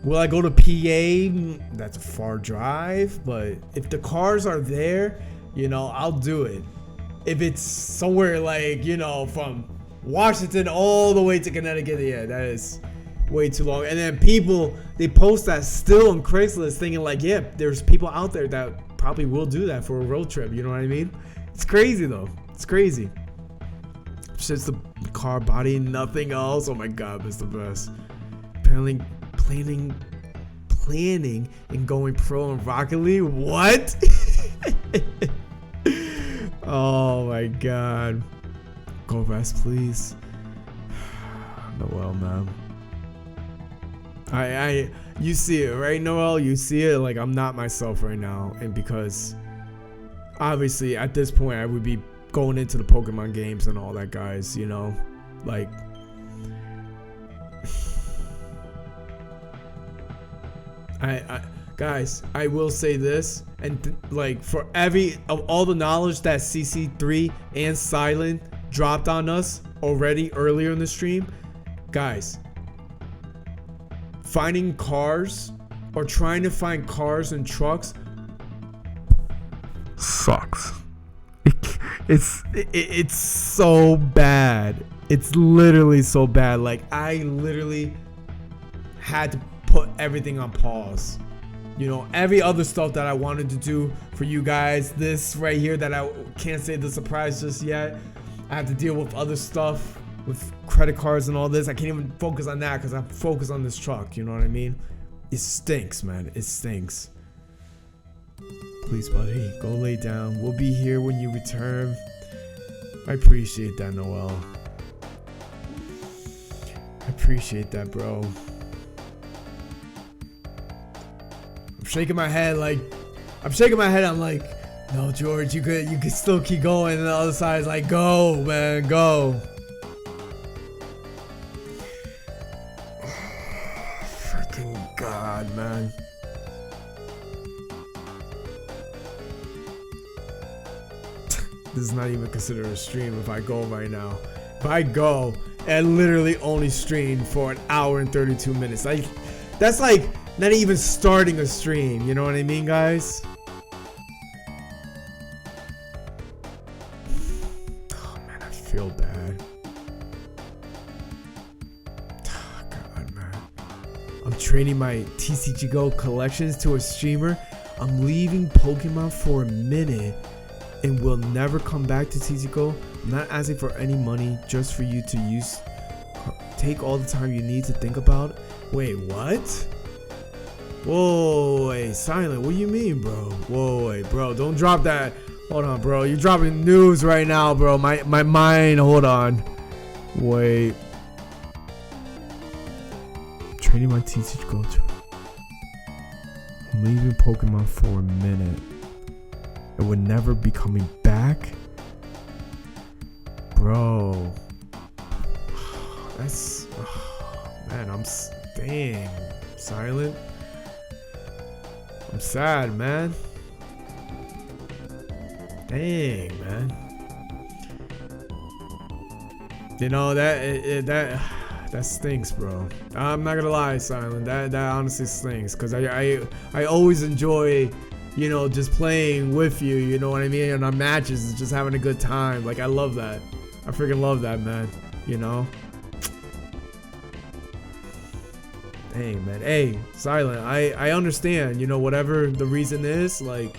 Will I go to PA? That's a far drive, but if the cars are there, you know, I'll do it. If it's somewhere like, you know, from Washington all the way to Connecticut, yeah, that is way too long. And then people, they post that still on Craigslist thinking like, yeah, there's people out there that probably will do that for a road trip, you know what I mean? It's crazy though. It's crazy. It's just the car body, nothing else. Oh my god, it's the best. Apparently planning and going pro in Rocket League. What? Oh my god. Go rest, please. Noel, man. You see it, right, Noel? You see it. Like, I'm not myself right now, and because obviously at this point I would be going into the Pokemon games and all that, guys. You know, like. Guys, I will say this, and like for all the knowledge that CC3 and Silent dropped on us already earlier in the stream, guys, finding cars or trying to find cars and trucks sucks. It's so bad. It's literally so bad. Like, I literally had to put everything on pause. You know, every other stuff that I wanted to do for you guys, this right here that I can't say the surprise just yet. I have to deal with other stuff with credit cards and all this. I can't even focus on that because I'm focused on this truck. You know what I mean? It stinks, man. It stinks. Please, buddy, go lay down. We'll be here when you return. I appreciate that, Noel. I appreciate that, bro. I'm shaking my head I'm like, no, George, you could still keep going. And the other side is like, go, man, go. Freaking God, man. This is not even considered a stream if I go right now. If I go and literally only stream for an hour and 32 minutes. That's like not even starting a stream. You know what I mean, guys? Oh, man, I feel bad. Oh, God, man. I'm trading my TCG Go collections to a streamer. I'm leaving Pokemon for a minute and will never come back to TCG Go. I'm not asking for any money, just for you to use. Take all the time you need to think about it. Wait, what? Whoa, wait, Silent, what do you mean, bro? Whoa, wait, bro, don't drop that. Hold on, bro, you're dropping news right now, bro. My mind, hold on. Wait. Trading my TCG Go to. I'm leaving Pokemon for a minute. It would never be coming back? Bro. That's... Oh, man, dang. Silent. I'm sad, man. Dang, man. You know, that stinks, bro. I'm not gonna lie, Silent. That honestly stinks. Because I always enjoy, you know, just playing with you, you know what I mean? And our matches, just having a good time. Like, I love that. I freaking love that, man. You know? Hey, man. Hey, Silent, I understand, you know, whatever the reason is, like,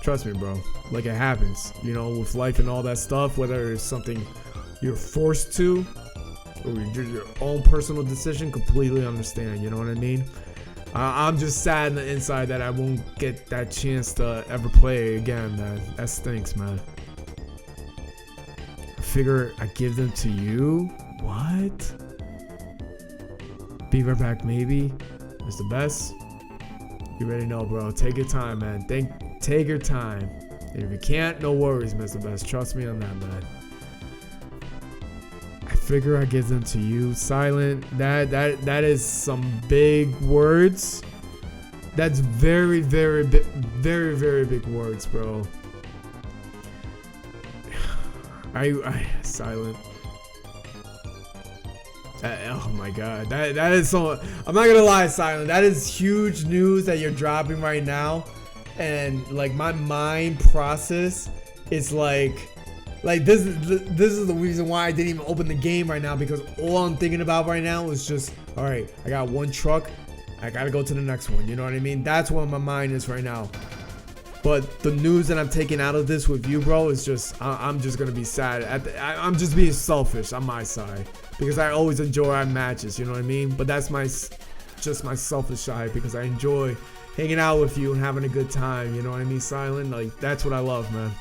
trust me, bro. Like, it happens, you know, with life and all that stuff, whether it's something you're forced to, or your own personal decision, completely understand. You know what I mean? I'm just sad in the inside that I won't get that chance to ever play again, man. That stinks, man. I figure I give them to you? What? Be right back, maybe. It's the best. You already know, bro. Take your time, man. Take your time. And if you can't, no worries, Mr. Best. Trust me on that, man. I figure I give them to you. Silent. That is some big words. That's very, very big words, bro. Silent. Oh my god, that is so. I'm not gonna lie, Silent. That is huge news that you're dropping right now, and like my mind process is like this is the reason why I didn't even open the game right now, because all I'm thinking about right now is just, all right, I got one truck, I gotta go to the next one. You know what I mean? That's where my mind is right now. But the news that I'm taking out of this with you, bro, is just I'm just gonna be sad. I'm just being selfish on my side, because I always enjoy our matches. You know what I mean? But that's just my selfish side, because I enjoy hanging out with you and having a good time. You know what I mean, Silent? Like, that's what I love, man.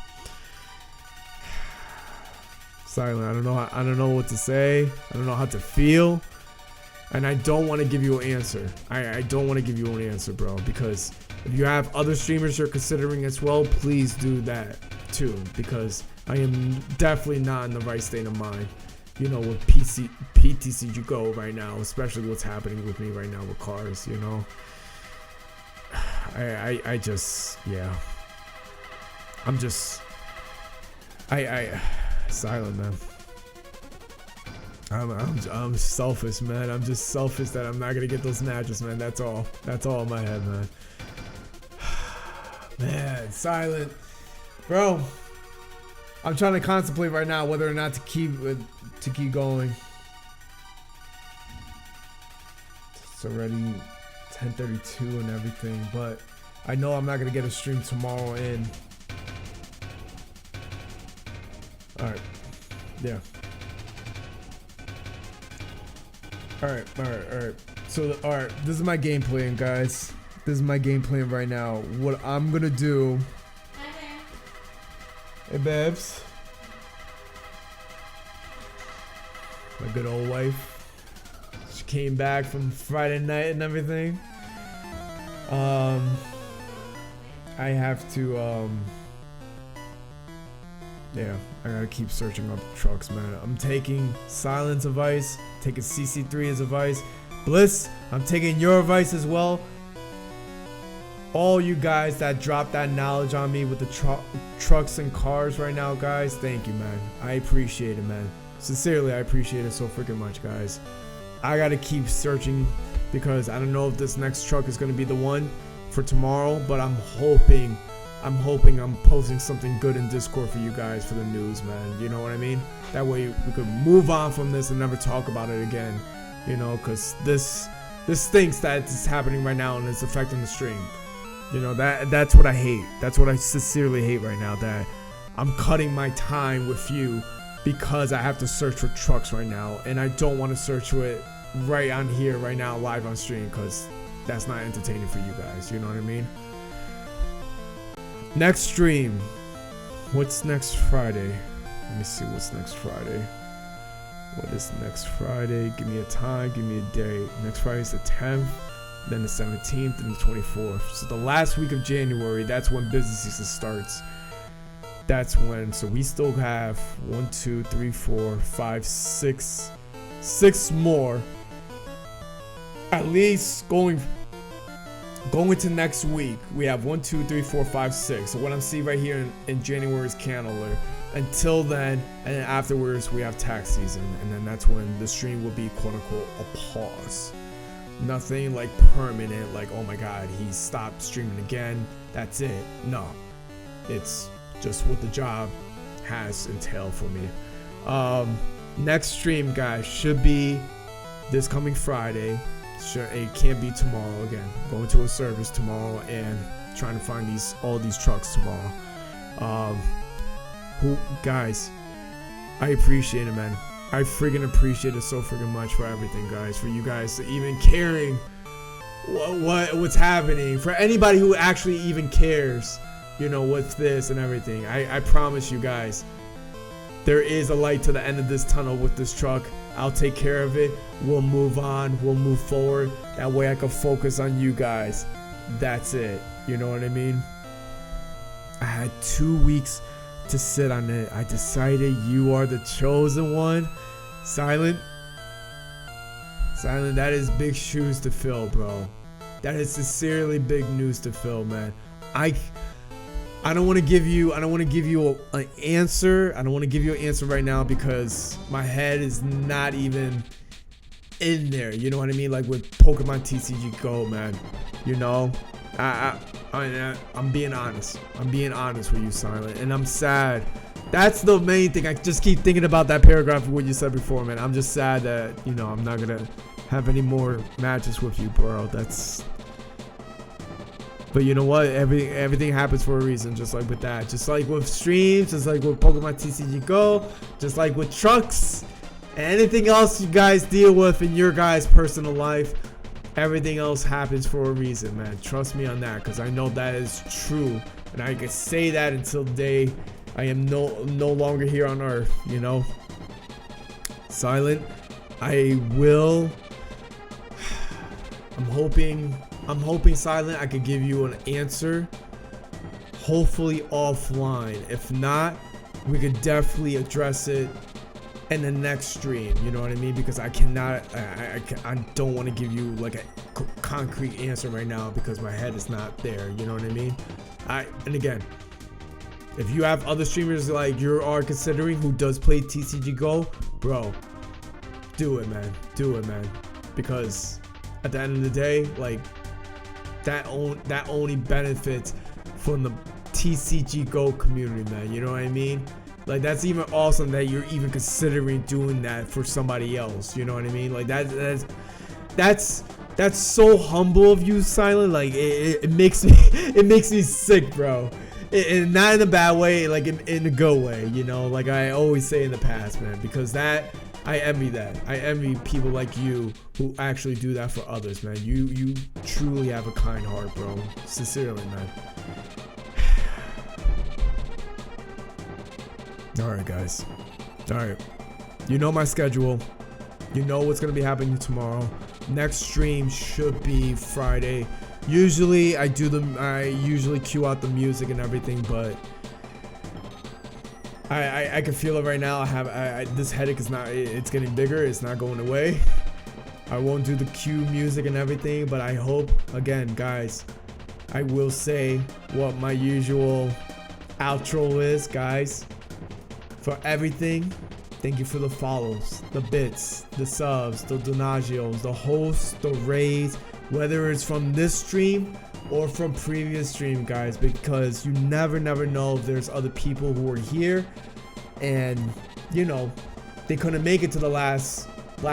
Silent, I don't know what to say. I don't know how to feel, and I don't want to give you an answer. I don't want to give you an answer, bro, because if you have other streamers you're considering as well, please do that too, because I am definitely not in the right state of mind, you know, with PTCG Go right now, especially what's happening with me right now with cars, you know. I just, yeah. Silent, man. I'm selfish, man. I'm just selfish that I'm not gonna get those matches, man. That's all in my head, man. Man, Silent, bro. I'm trying to contemplate right now whether or not to keep going. It's already 10:32 and everything, but I know I'm not gonna get a stream tomorrow. And all right, yeah. All right. So, all right, this is my game plan, guys. This is my game plan right now. What I'm gonna do. Hey, Babs. My good old wife. She came back from Friday night and everything. I have to, yeah, I gotta keep searching up trucks, man. I'm taking Silent's advice, taking CC3's advice. Bliss, I'm taking your advice as well. All you guys that dropped that knowledge on me with the trucks and cars right now, guys, thank you, man. I appreciate it, man. Sincerely, I appreciate it so freaking much, guys. I gotta keep searching, because I don't know if this next truck is gonna be the one for tomorrow, but I'm hoping I'm posting something good in Discord for you guys for the news, man. You know what I mean? That way we could move on from this and never talk about it again. You know, because this stinks that it's happening right now and it's affecting the stream. You know, that's what I hate. That's what I sincerely hate right now, that I'm cutting my time with you because I have to search for trucks right now, and I don't want to search for it right on here, right now, live on stream, because that's not entertaining for you guys. You know what I mean? Next stream. What's next Friday? Let me see what's next Friday. What is next Friday? Give me a time, give me a day. Next Friday is the 10th. Then the 17th and the 24th. So the last week of January, that's when business season starts. That's when, so we still have 1, 2, 3, 4, 5, 6 more. At least going to next week, we have 1, 2, 3, 4, 5, 6. So what I'm seeing right here in January's calendar. Until then, and then afterwards, we have tax season. And then that's when the stream will be, quote unquote, a pause. Nothing like permanent, like, oh my god, he stopped streaming again, that's it. No, it's just what the job has entailed for me. Next stream, guys, should be this coming Friday. Sure, it can't be tomorrow. Again, going to a service tomorrow and trying to find all these trucks tomorrow. Guys, I appreciate it, man. I freaking appreciate it so freaking much for everything, guys. For you guys even caring what's happening. For anybody who actually even cares, you know, with this and everything. I promise you guys, there is a light to the end of this tunnel with this truck. I'll take care of it. We'll move on. We'll move forward. That way I can focus on you guys. That's it. You know what I mean? I had 2 weeks to sit on it. I decided you are the chosen one. Silent, that is big shoes to fill, bro. That is sincerely big news to fill, man. I don't want to give you an answer. I don't want to give you an answer right now because my head is not even in there. You know what I mean? Like with Pokemon TCG Go, man. You know, I'm being honest. I'm being honest with you, Silent, and I'm sad. That's the main thing. I just keep thinking about that paragraph of what you said before, man. I'm just sad that, you know, I'm not gonna have any more matches with you, bro. But you know what? Everything happens for a reason. Just like with that, just like with streams, just like with Pokemon TCG Go, just like with trucks, and anything else you guys deal with in your guys' personal life. Everything else happens for a reason, man. Trust me on that, because I know that is true, and I can say that until the day I am no longer here on Earth. You know, Silent. I'm hoping, Silent, I could give you an answer. Hopefully offline. If not, we could definitely address it in the next stream. You know what I mean? Because I cannot. I don't want to give you like a concrete answer right now because my head is not there. You know what I mean? And again, if you have other streamers like you are considering who does play TCG Go, bro, do it, man. Do it, man. Because at the end of the day, like that only benefits from the TCG Go community, man. You know what I mean? Like that's even awesome that you're even considering doing that for somebody else. You know what I mean? Like that's so humble of you, Silent. Like it makes me sick, bro. And not in a bad way, like in a good way. You know, like I always say in the past, man. Because that. I envy that. I envy people like you who actually do that for others, man. You truly have a kind heart, bro. Sincerely, man. Alright, guys. Alright. You know my schedule. You know what's going to be happening tomorrow. Next stream should be Friday. Usually, I usually cue out the music and everything, but I can feel it right now. This headache is not, it's getting bigger. It's not going away. I won't do the cue music and everything, but I hope, again, guys, I will say what my usual outro is, guys. For everything, thank you for the follows, the bits, the subs, the donagios, the hosts, the raids, whether it's from this stream or from previous stream, guys, because you never know if there's other people who are here and, you know, they couldn't make it to the last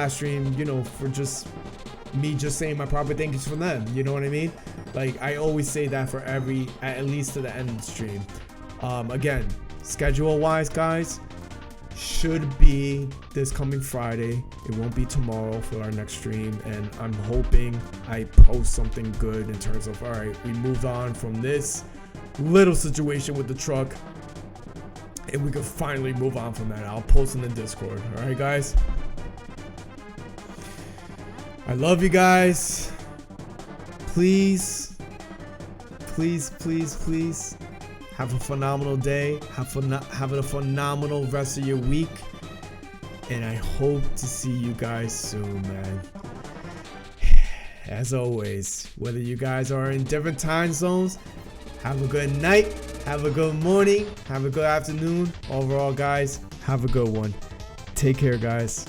stream, you know, for just me just saying my proper thank yous for them. You know what I mean? Like I always say that for at least to the end of the stream. Again, schedule wise, guys, should be this coming Friday. It won't be tomorrow for our next stream, and I'm hoping I post something good in terms of, all right, we moved on from this little situation with the truck and we can finally move on from that. I'll post in the Discord. All right, guys, I love you guys. Please have a phenomenal day. Have a phenomenal rest of your week. And I hope to see you guys soon, man. As always, whether you guys are in different time zones, have a good night, have a good morning, have a good afternoon. Overall, guys, have a good one. Take care, guys.